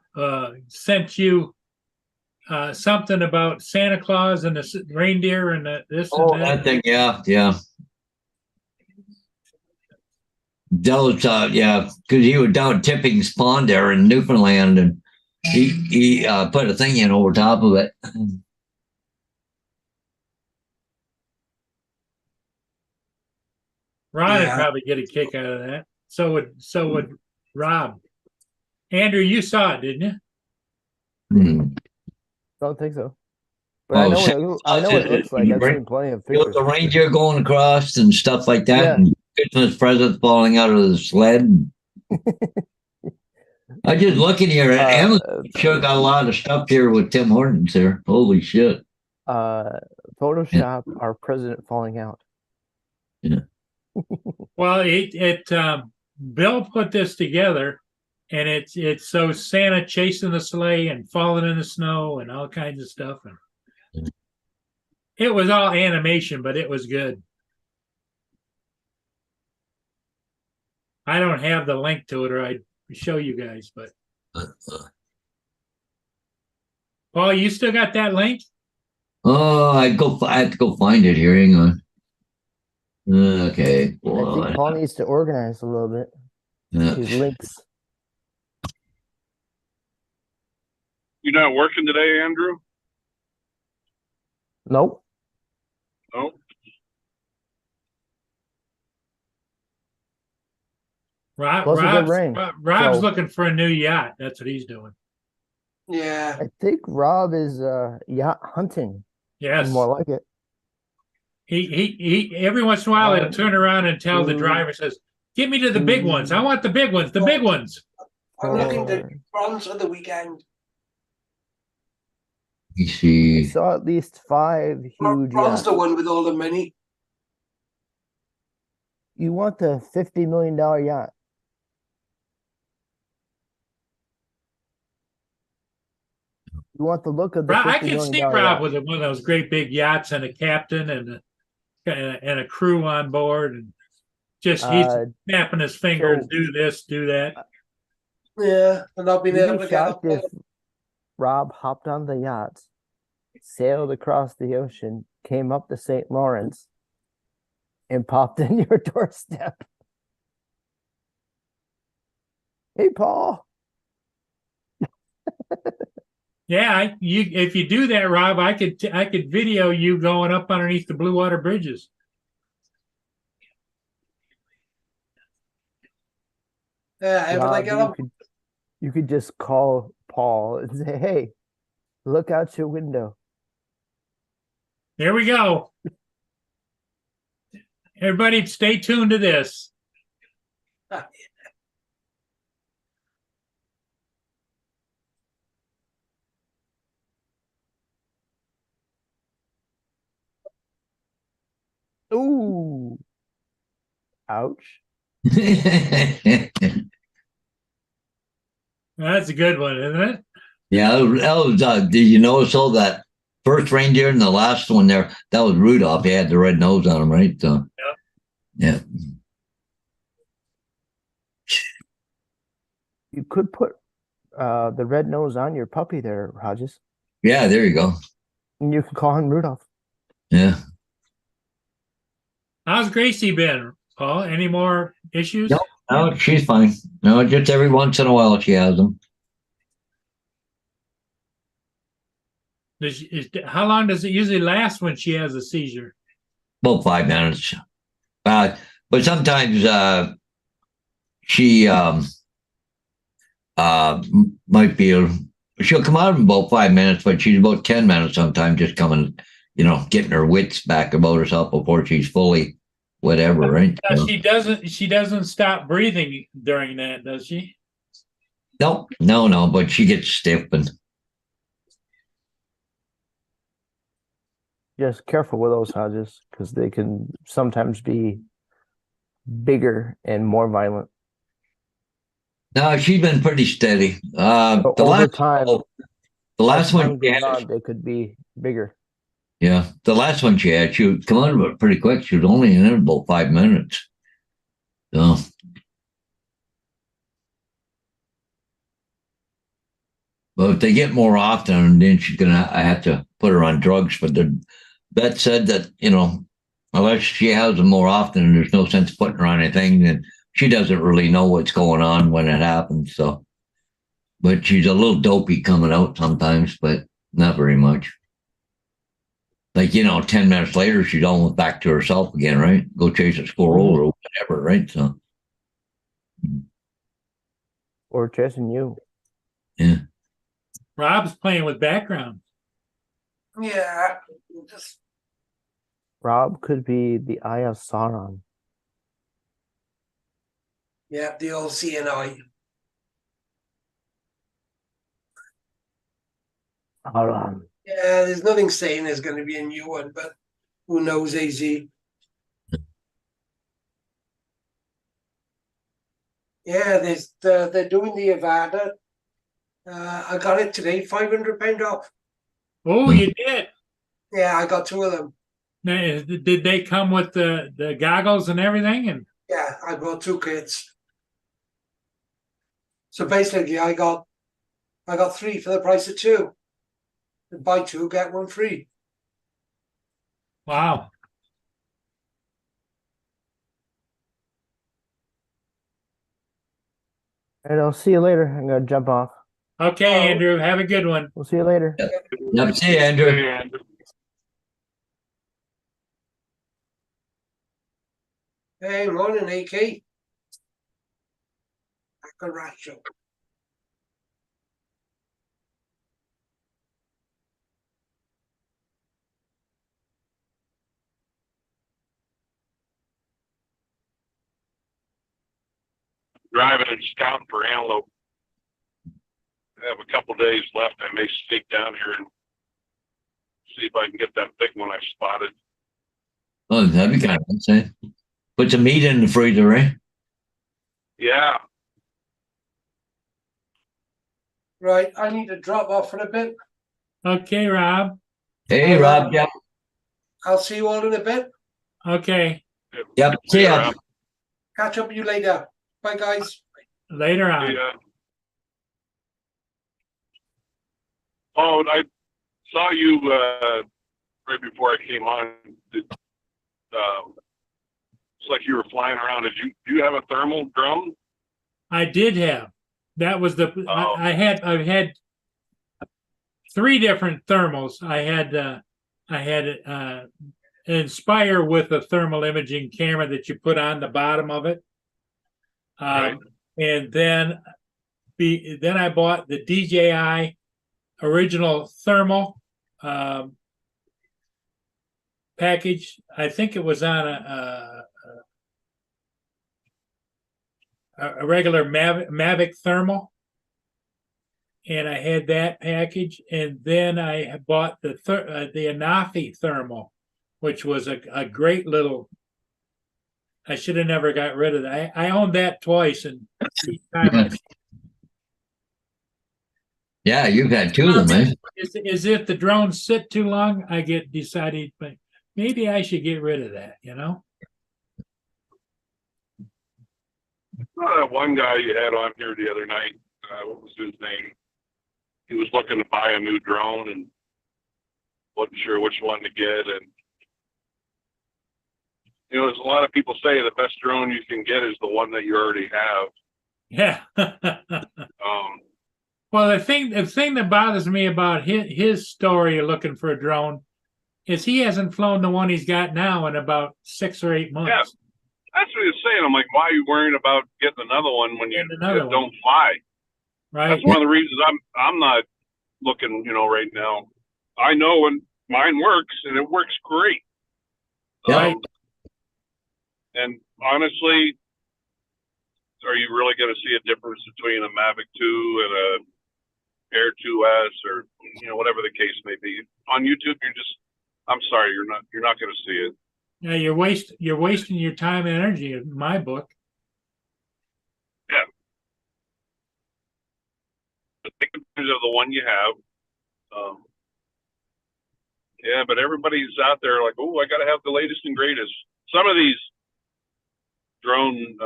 sent you something about Santa Claus and the reindeer and this Oh, and that. that thing, yeah, yeah. Those, yeah, because he was down Tipping's Pond there in Newfoundland, and he put a thing in over top of it. Ron would Yeah. probably get a kick out of that. So would Rob. Andrew, you saw it, didn't you? Hmm. Don't think so. But I Oh, know Santa I know what it Claus looks like. I've right? seen plenty of You know, pictures. the reindeer going across and stuff like that, Yeah. and Christmas presents falling out of the sled. I just looking here at Amazon. Sure got a lot of stuff here with Tim Hortons here. Holy shit! Photoshop our president falling out. Well, Bill put this together, and it's so Santa chasing the sleigh and falling in the snow and all kinds of stuff. And it was all animation, but it was good. I don't have the link to it, or I'd show you guys. But Paul, you still got that link? Oh, I have to go find it here. Hang on. Okay. I think Boy. Paul needs to organize a little bit. His links. You not working today, Andrew? Nope. No. Plus a good rain. Rob's So- looking for a new yacht. That's what he's doing. Yeah. I think Rob is yacht hunting. Yes. More like it. He every once in a while he'll turn around and tell the driver, says, "Get me to the big ones. I want the big ones, the big ones." I'm looking to France for the weekend. You We see. saw at least 5 huge France yachts. the one with all the money. You want the $50 million yacht. You want the look of the I $50 can million see yacht. Rob with one of those great big yachts and a captain and a crew on board, and just he's snapping his fingers, so- do this, do that. Yeah, and I've been You'd able be to get up shocked if Rob hopped on the yacht, sailed across the ocean, came up the St. Lawrence, and popped in your doorstep. Hey, Paul. Yeah, if you do that, Rob, I could video you going up underneath the Blue Water bridges. Yeah, able to Rob, get up. you could just call Paul and say, hey, look out your window. Here we go. Everybody, stay tuned to this. Ooh. Ouch. That's a good one, isn't it? Yeah, did you notice all that first reindeer and the last one there? That was Rudolph. He had the red nose on him, right? So, yeah. You could put the red nose on your puppy there, Hodges. Yeah, there you go. And you can call him Rudolph. Yeah. How's Gracie been, Paul? Any more issues? No. No, she's fine. No, just every once in a while she has them. How long does it usually last when she has a seizure? About 5 minutes. But sometimes she might be she'll come out in about 5 minutes, but she's about 10 minutes sometimes, just coming, getting her wits back about herself before she's fully whatever, right? So, She doesn't stop breathing during that, does she? no, but she gets stiff and Just careful with those Hodges because they can sometimes be bigger and more violent. no, she's been pretty steady. So The over time, last one time she goes had, on, they could be bigger. yeah, the last one she had, she would come out of it pretty quick. She was only in it about 5 minutes. So Well, if they get more often, then I have to put her on drugs. But the vet said that, unless she has them more often, there's no sense putting her on anything. And she doesn't really know what's going on when it happens. So, but she's a little dopey coming out sometimes, but not very much. Like, 10 minutes later, she's almost back to herself again, right? Go chase a squirrel or whatever, right? So, Or chasing you. yeah. Rob's playing with background. Yeah, just Rob could be the Eye of Sauron. yeah, the old CNI. Sauron. Yeah, there's nothing saying there's going to be a new one, but who knows, AZ? Yeah, they're doing the Avada. I got it today, £500 off. Oh, you did. Yeah, I got 2 of them. Now, did they come with the goggles and everything? And Yeah, I bought 2 kits. So basically, I got 3 for the price of 2. Buy 2, get 1 free. wow. All right, I'll see you later. I'm gonna jump off. Okay, Andrew, have a good one. We'll see you later. Yep. See you, Andrew. Hey, morning, AK. Akaracho. Driving and scouting for antelope. I have a couple days left. I may sneak down here and see if I can get that big one I spotted. Oh, that'd be kind of nice, eh? Put some meat in the freezer, eh? Yeah. Right, I need to drop off for a bit. Okay, Rob. Hey, Rob. Yep. I'll see you all in a bit. Okay, Yep. See ya. Rob. Catch up with you later. Bye, guys. later on. Yeah. Oh, I saw you right before I came on. It's like you were flying around. Do you have a thermal drone? I did have. That was the Oh. I've had 3 different thermals. I had Inspire with a thermal imaging camera that you put on the bottom of it. Right. And then I bought the DJI original thermal package. I think it was on a regular Mavic thermal, and I had that package. And then I bought the Anafi thermal, which was a great little. I should have never got rid of that. I owned that twice, and each time Yeah, you've had 2 of them, eh? is if the drones sit too long, I get decided, but maybe I should get rid of that. That one guy you had on here the other night, what was his name? He was looking to buy a new drone and wasn't sure which one to get. And, there's a lot of people say the best drone you can get is the one that you already have. Yeah. Well, the thing that bothers me about his story of looking for a drone is he hasn't flown the one he's got now in about 6 or 8 months. Yeah. That's what he's saying. I'm like, why are you worrying about getting another one when you don't fly? Right. That's one of the reasons I'm not looking, right now. I know when mine works and it works great. Right. And honestly, are you really going to see a difference between a Mavic 2 and a Air 2S or whatever the case may be? On YouTube, I'm sorry, you're not going to see it. Yeah, you're wasting your time and energy in my book. Yeah. But take advantage of the one you have. Yeah, but everybody's out there like, oh, I got to have the latest and greatest. Some of these drone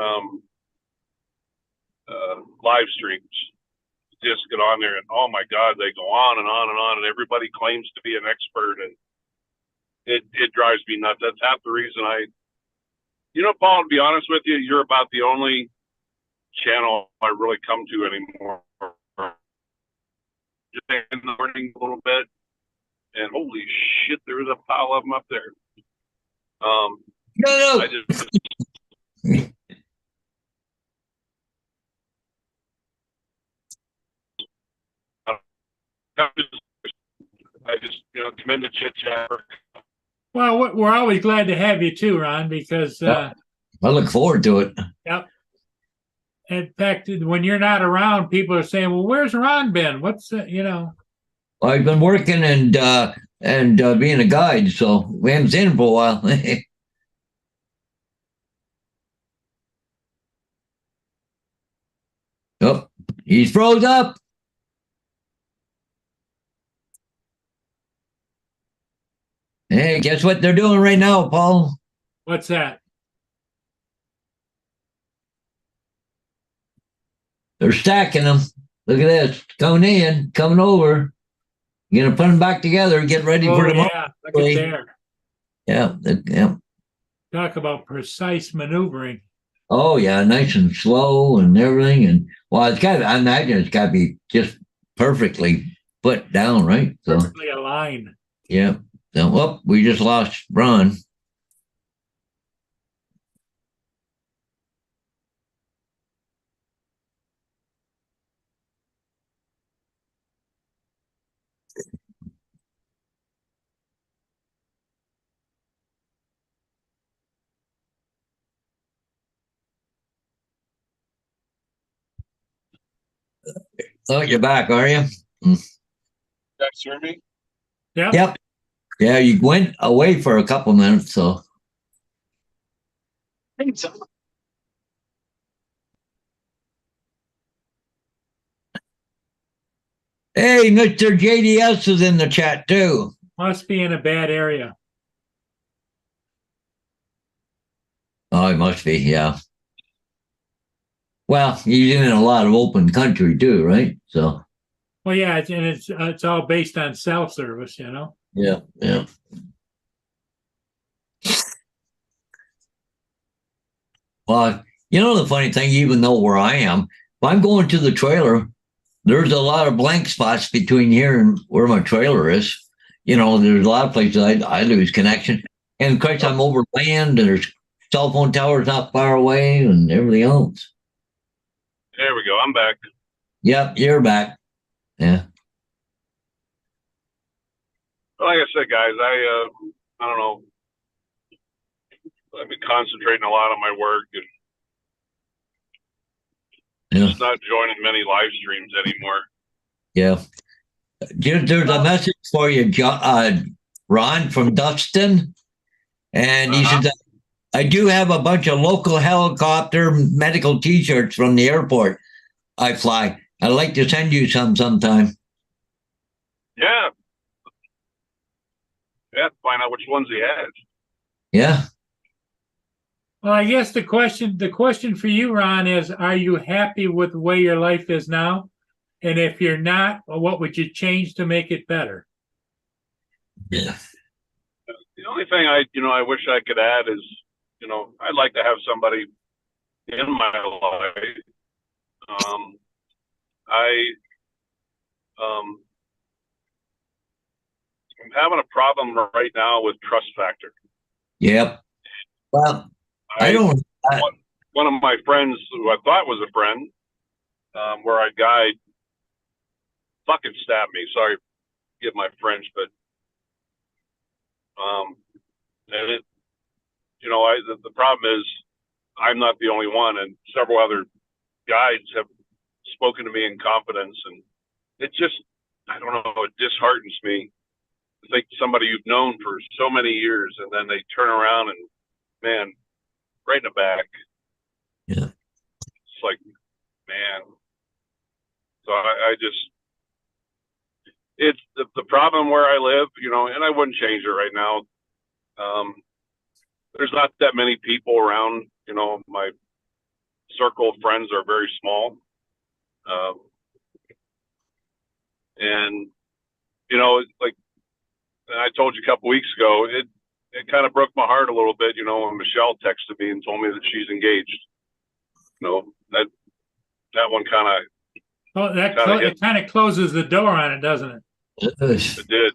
live streams, just get on there and, oh my God, they go on and on and on, and everybody claims to be an expert, and it drives me nuts. That's half the reason Paul, to be honest with you, you're about the only channel I really come to anymore. Just in the morning a little bit, and holy shit, there's a pile of them up there. No. I just come in to chit chat. Well, we're always glad to have you too, Ron, because I look forward to it. yep. In fact, when you're not around, people are saying, "Well, where's Ron been? What's I've been working and being a guide, so we haven't seen him for a while. Oh, he's froze up. Hey, guess what they're doing right now, Paul? What's that?" They're stacking them. Look at this. Coming in, coming over. You're going to put them back together and get ready for tomorrow. Yeah, look at there. Yeah. Talk about precise maneuvering. Oh, yeah, nice and slow and everything. And, well, I imagine it's got to be just perfectly put down, right? So, Perfectly aligned. yeah. So, we just lost Ron. Oh, you're back, are you? You guys hear me? Yeah. Yep. Yeah, you went away for a couple minutes, so. Hey, Mr. JDS is in the chat too. Must be in a bad area. Oh, it must be, yeah. Well, he's in a lot of open country too, right? So. Well, yeah, it's all based on cell service, Yeah. Well, the funny thing, even though where I am, if I'm going to the trailer, there's a lot of blank spots between here and where my trailer is. There's a lot of places I lose connection. And of course, I'm over land, and there's cell phone towers not far away and everything else. There we go. I'm back. Yep, you're back. Yeah. Well, like I said, guys, I don't know. I've been concentrating a lot on my work and just not joining many live streams anymore. Yeah. There's a message for you, Ron, from Dustin. And he said, I do have a bunch of local helicopter medical T-shirts from the airport I fly. I'd like to send you some sometime. Yeah. Yeah, find out which ones he has. Yeah. Well, I guess the question for you, Ron, is: are you happy with the way your life is now? And if you're not, what would you change to make it better? Yeah. The only thing I wish I could add is, I'd like to have somebody in my life. I'm having a problem right now with trust factor. Yep. Well, I don't. One of my friends, who I thought was a friend, where I guide, fucking stabbed me. Sorry, get my French, but and it, the problem is I'm not the only one, and several other guides have spoken to me in confidence, and it just, I don't know, it disheartens me to think somebody you've known for so many years, and then they turn around and, man, right in the back. Yeah. It's like, man. So I just, it's the problem where I live, and I wouldn't change it right now. There's not that many people around, my circle of friends are very small. And, you know, like I told you a couple weeks ago, it kind of broke my heart a little bit, you know, when Michelle texted me and told me that she's engaged. You know, that one kind of, Oh, it kind of closes the door on it, doesn't it? it did.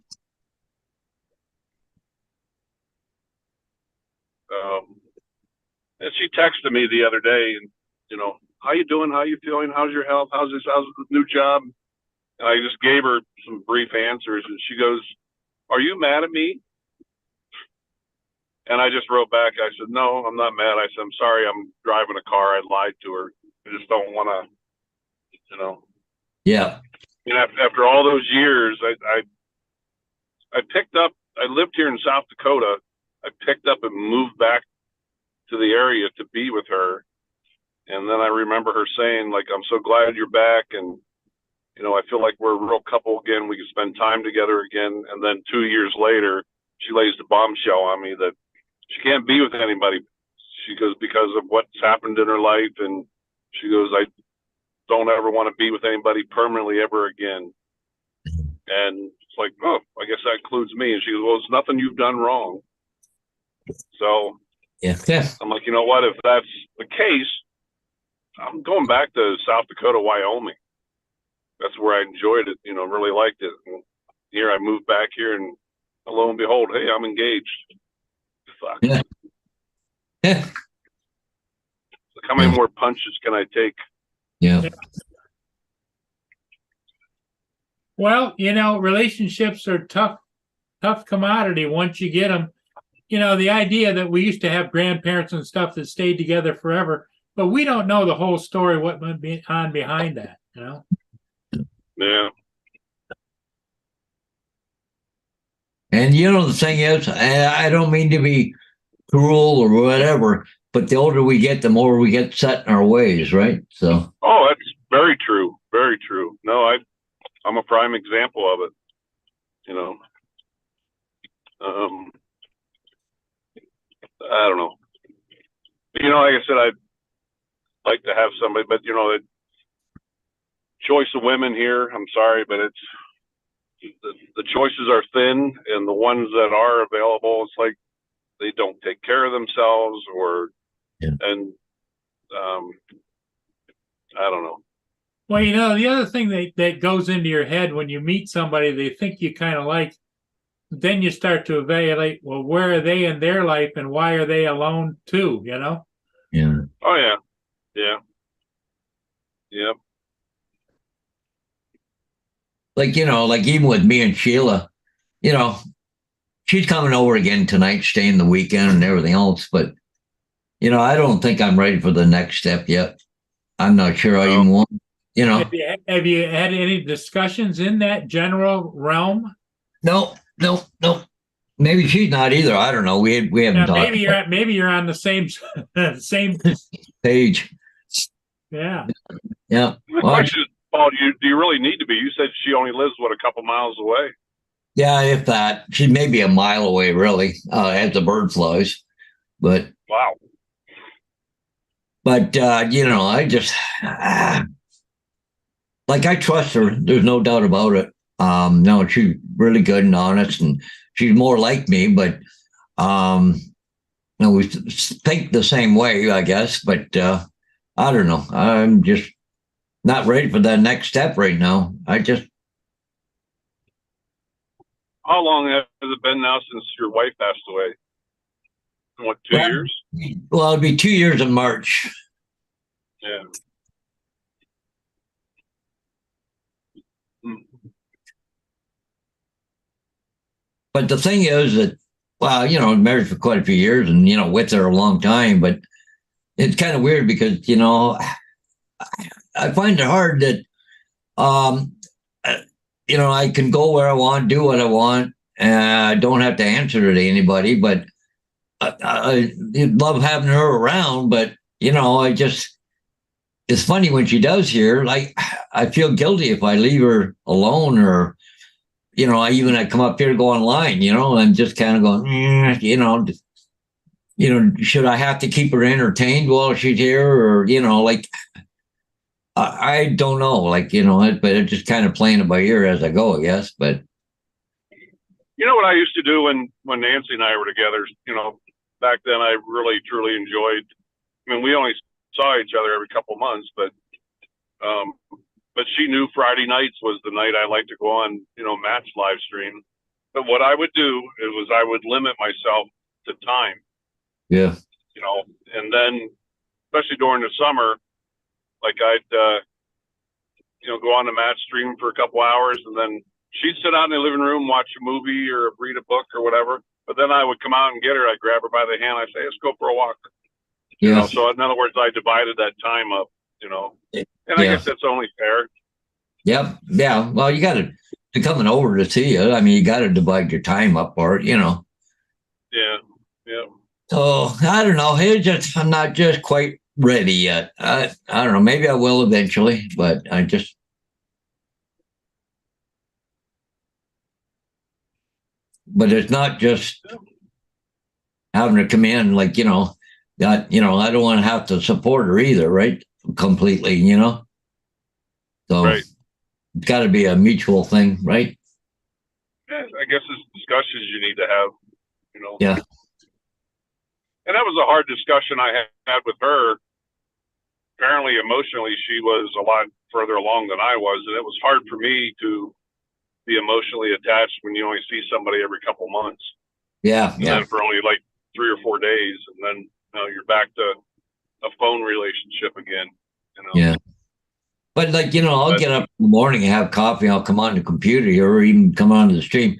And she texted me the other day, and you know, how you doing? How you feeling? How's your health? How's the new job? And I just gave her some brief answers, and she goes, "Are you mad at me?" And I just wrote back. I said, "No, I'm not mad." I said, "I'm sorry. I'm driving a car. I lied to her. I just don't want to, you know." Yeah. You know, after all those years, I picked up. I lived here in South Dakota. I picked up and moved back to the area to be with her. And then I remember her saying, like, "I'm so glad you're back. And, you know, I feel like we're a real couple again. We can spend time together again." And then 2 years later, she lays the bombshell on me that she can't be with anybody. She goes, because of what's happened in her life. And she goes, "I don't ever want to be with anybody permanently ever again." And it's like, oh, I guess that includes me. And she goes, "Well, it's nothing you've done wrong." So Yeah. I'm like, you know what? If that's the case, I'm going back to South Dakota, Wyoming. That's where I enjoyed it, you know, really liked it. And here I moved back here, and lo and behold, hey, I'm engaged. Fuck. Yeah. Yeah. Like, how many more punches can I take? Yeah. Well, you know, relationships are tough commodity once you get them. You know, the idea that we used to have grandparents and stuff that stayed together forever, but we don't know the whole story, what went on behind that, you know? Yeah. And you know, the thing is, I don't mean to be cruel or whatever, but the older we get, the more we get set in our ways, right? So. Oh, that's very true. Very true. No, I'm a prime example of it. You know. I don't know. You know, like I said, I'd like to have somebody, but you know, the choice of women here, I'm sorry, but it's the choices are thin, and the ones that are available, it's like they don't take care of themselves, or and I don't know. Well, you know, the other thing that goes into your head when you meet somebody they think you kind of like, then you start to evaluate, well, where are they in their life and why are they alone too, you know? Yeah. Oh, yeah. Yeah. Yep. Like, you know, like even with me and Sheila, you know, she's coming over again tonight, staying the weekend and everything else. But, you know, I don't think I'm ready for the next step yet. I'm not sure I even want, you know. Have you had any discussions in that general realm? No. Maybe she's not either. I don't know. We haven't talked. Maybe you're on the same page. Yeah. Yeah. The question is, Paul, do you really need to be? You said she only lives, what, a couple miles away? Yeah, if that. She may be a mile away, really, as the bird flies. But wow. But you know, I just like I trust her. There's no doubt about it. No, she's really good and honest, and she's more like me. But you know, we think the same way, I guess. But I don't know. I'm just not ready for that next step right now. How long has it been now since your wife passed away? What, 2 years? Well, it'll be 2 years in March. Yeah. But the thing is that, well, you know, married for quite a few years and, you know, with her a long time, but it's kind of weird because, you know, I find it hard that, you know, I can go where I want, do what I want, and I don't have to answer to anybody, but I love having her around, but, you know, it's funny when she does here, like, I feel guilty if I leave her alone or, you know, I come up here to go online, you know, and just kind of going, you know, should I have to keep her entertained while she's here? Or, you know, like, I don't know, like, but it's just kind of playing it by ear as I go, I guess. But You know what I used to do when Nancy and I were together? Back then I really truly enjoyed. I mean, we only saw each other every couple months, um, but she knew Friday nights was the night I like to go on, match live stream. But what I would do was I would limit myself to time, yeah, and then especially during the summer, like I'd go on the match stream for a couple hours, and then she'd sit out in the living room, watch a movie or read a book or whatever. But then I would come out and get her. I'd grab her by the hand. I'd say, let's go for a walk. yeah, So in other words, I divided that time up, and I yeah, guess that's only fair. yep, yeah. Well, you got to coming over to see you. I mean, you got to divide your time up, Yeah. Yeah. So I don't know. I'm not just quite ready yet. I don't know. Maybe I will eventually, but but it's not just having to come in like, that, I don't want to have to support her either, right? Completely, So Right. it's got to be a mutual thing, right? Yeah, I guess it's discussions you need to have. Yeah. And that was a hard discussion I had with her. Apparently, emotionally, she was a lot further along than I was, and it was hard for me to be emotionally attached when you only see somebody every couple months. Yeah. And Yeah. then for only like 3 or 4 days, and then you're back to a phone relationship again. Yeah. But like, I'll get up in the morning and have coffee. I'll come on the computer here or even come onto the stream.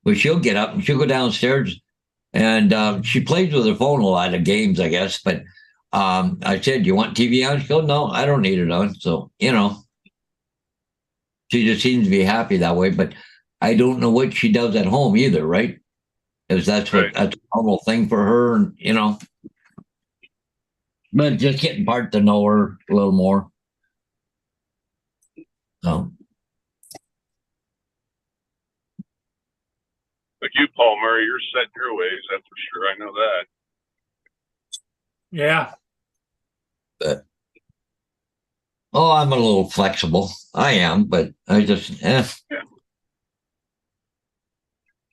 But she'll get up and she'll go downstairs and she plays with her phone a lot of games, I guess. But I said, "Do you want TV on?" She goes, "No, I don't need it on." So, she just seems to be happy that way. But I don't know what she does at home either, right? Because that's a normal thing for her, and but just getting part to know her a little more. So, Like you, Paul Murray, you're set in your ways. That's for sure. I know that. Yeah. but I'm a little flexible. I am, but I just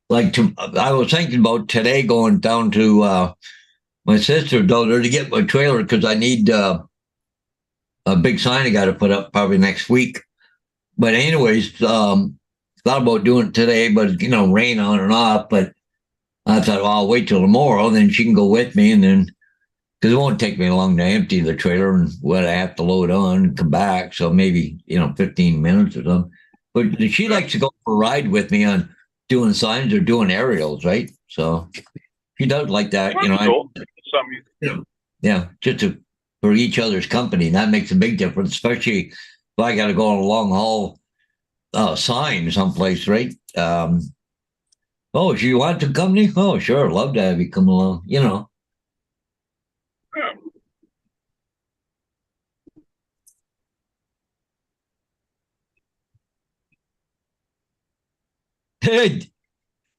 like I was thinking about today going down to my sister down there to get my trailer because I need a big sign I got to put up probably next week. But anyways, thought about doing it today, but rain on and off. But I thought, well, I'll wait till tomorrow, then she can go with me, and then because it won't take me long to empty the trailer and what I have to load on and come back. So maybe 15 minutes or something. But she likes to go for a ride with me on doing signs or doing aerials, right? So she does like that, Cool. Something. Yeah, for each other's company. That makes a big difference, especially if I got to go on a long haul sign someplace, right? Oh, if you want to company? Oh, sure, love to have you come along. Yeah.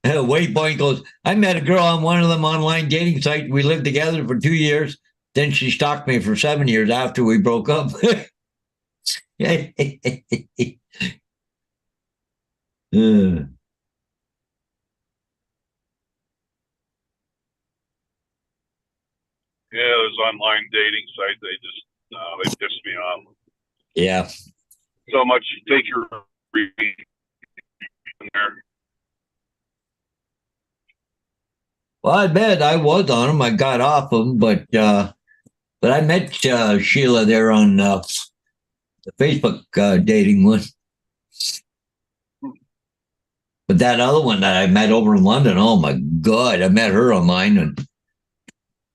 Waypoint goes, I met a girl on one of them online dating sites. We lived together for 2 years. Then she stalked me for 7 years after we broke up. Yeah, Those online dating sites, they piss me off. yeah. So much you take your reading in there. Well, I bet I was on them. I got off them, but I met Sheila there on the Facebook dating one. But that other one that I met over in London, oh my God, I met her online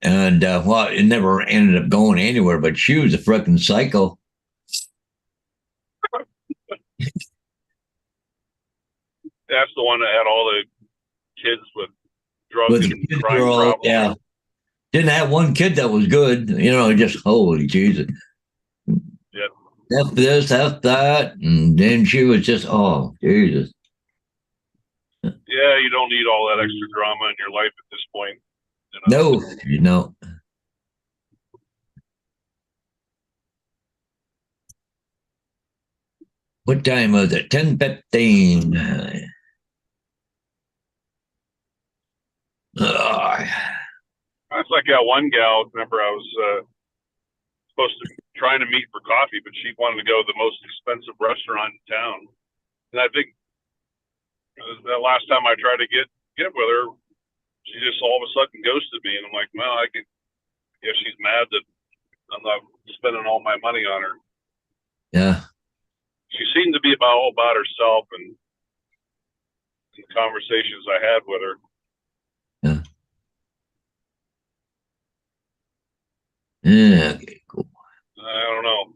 and well, it never ended up going anywhere. But she was a freaking psycho. That's the one that had all the kids with drugs With and crime problems. yeah, didn't have one kid that was good. Just holy Jesus. Yep. F this, F that, and then she was just oh Jesus. Yeah, you don't need all that extra drama in your life at this point. No. What time was it? 10:15. It's like that one gal. Remember, I was supposed to trying to meet for coffee, but she wanted to go to the most expensive restaurant in town. And I think that last time I tried to get with her, she just all of a sudden ghosted me, and I'm like, well, I guess she's mad that I'm not spending all my money on her. Yeah. She seemed to be all about herself, and the conversations I had with her. Yeah. Yeah. Okay. Cool. I don't know.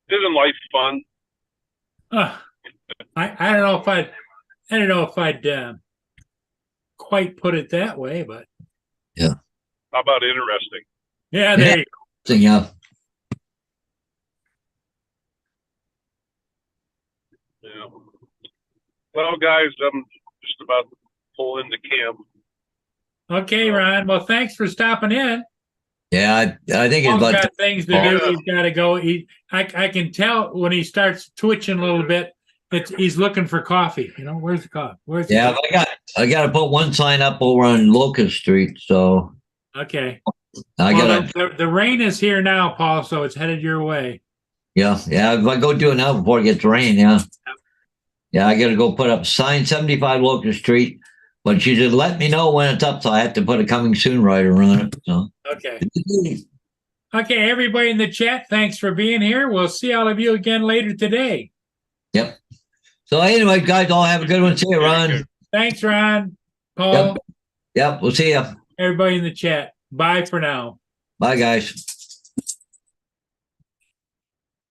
Isn't life fun? I don't know if I'd quite put it that way, but How about interesting? yeah, there you go. Yeah. Yeah. Well, guys, I'm just about to pull into camp. Okay, Ron. Well, thanks for stopping in. Yeah. I think it's Paul's about got things to do. He's got to go. I can tell when he starts twitching a little bit. He's looking for coffee. You know, where's the coffee? Where's the yeah. coffee? I got to put one sign up over on Locust Street. So Okay. I Well, got to. the rain is here now, Paul, so it's headed your way. Yeah. If I go do it now before it gets rain, yeah. Yeah. I got to go put up sign 75 Locust Street. But she said, let me know when it's up. So I have to put a coming soon rider on it. So. Okay. Okay, everybody in the chat, thanks for being here. We'll see all of you again later today. Yep. So anyway, guys, all have a good one. See you, Ron. Thanks, Ron, Paul, Yep. We'll see you. everybody in the chat. Bye for now. Bye, guys.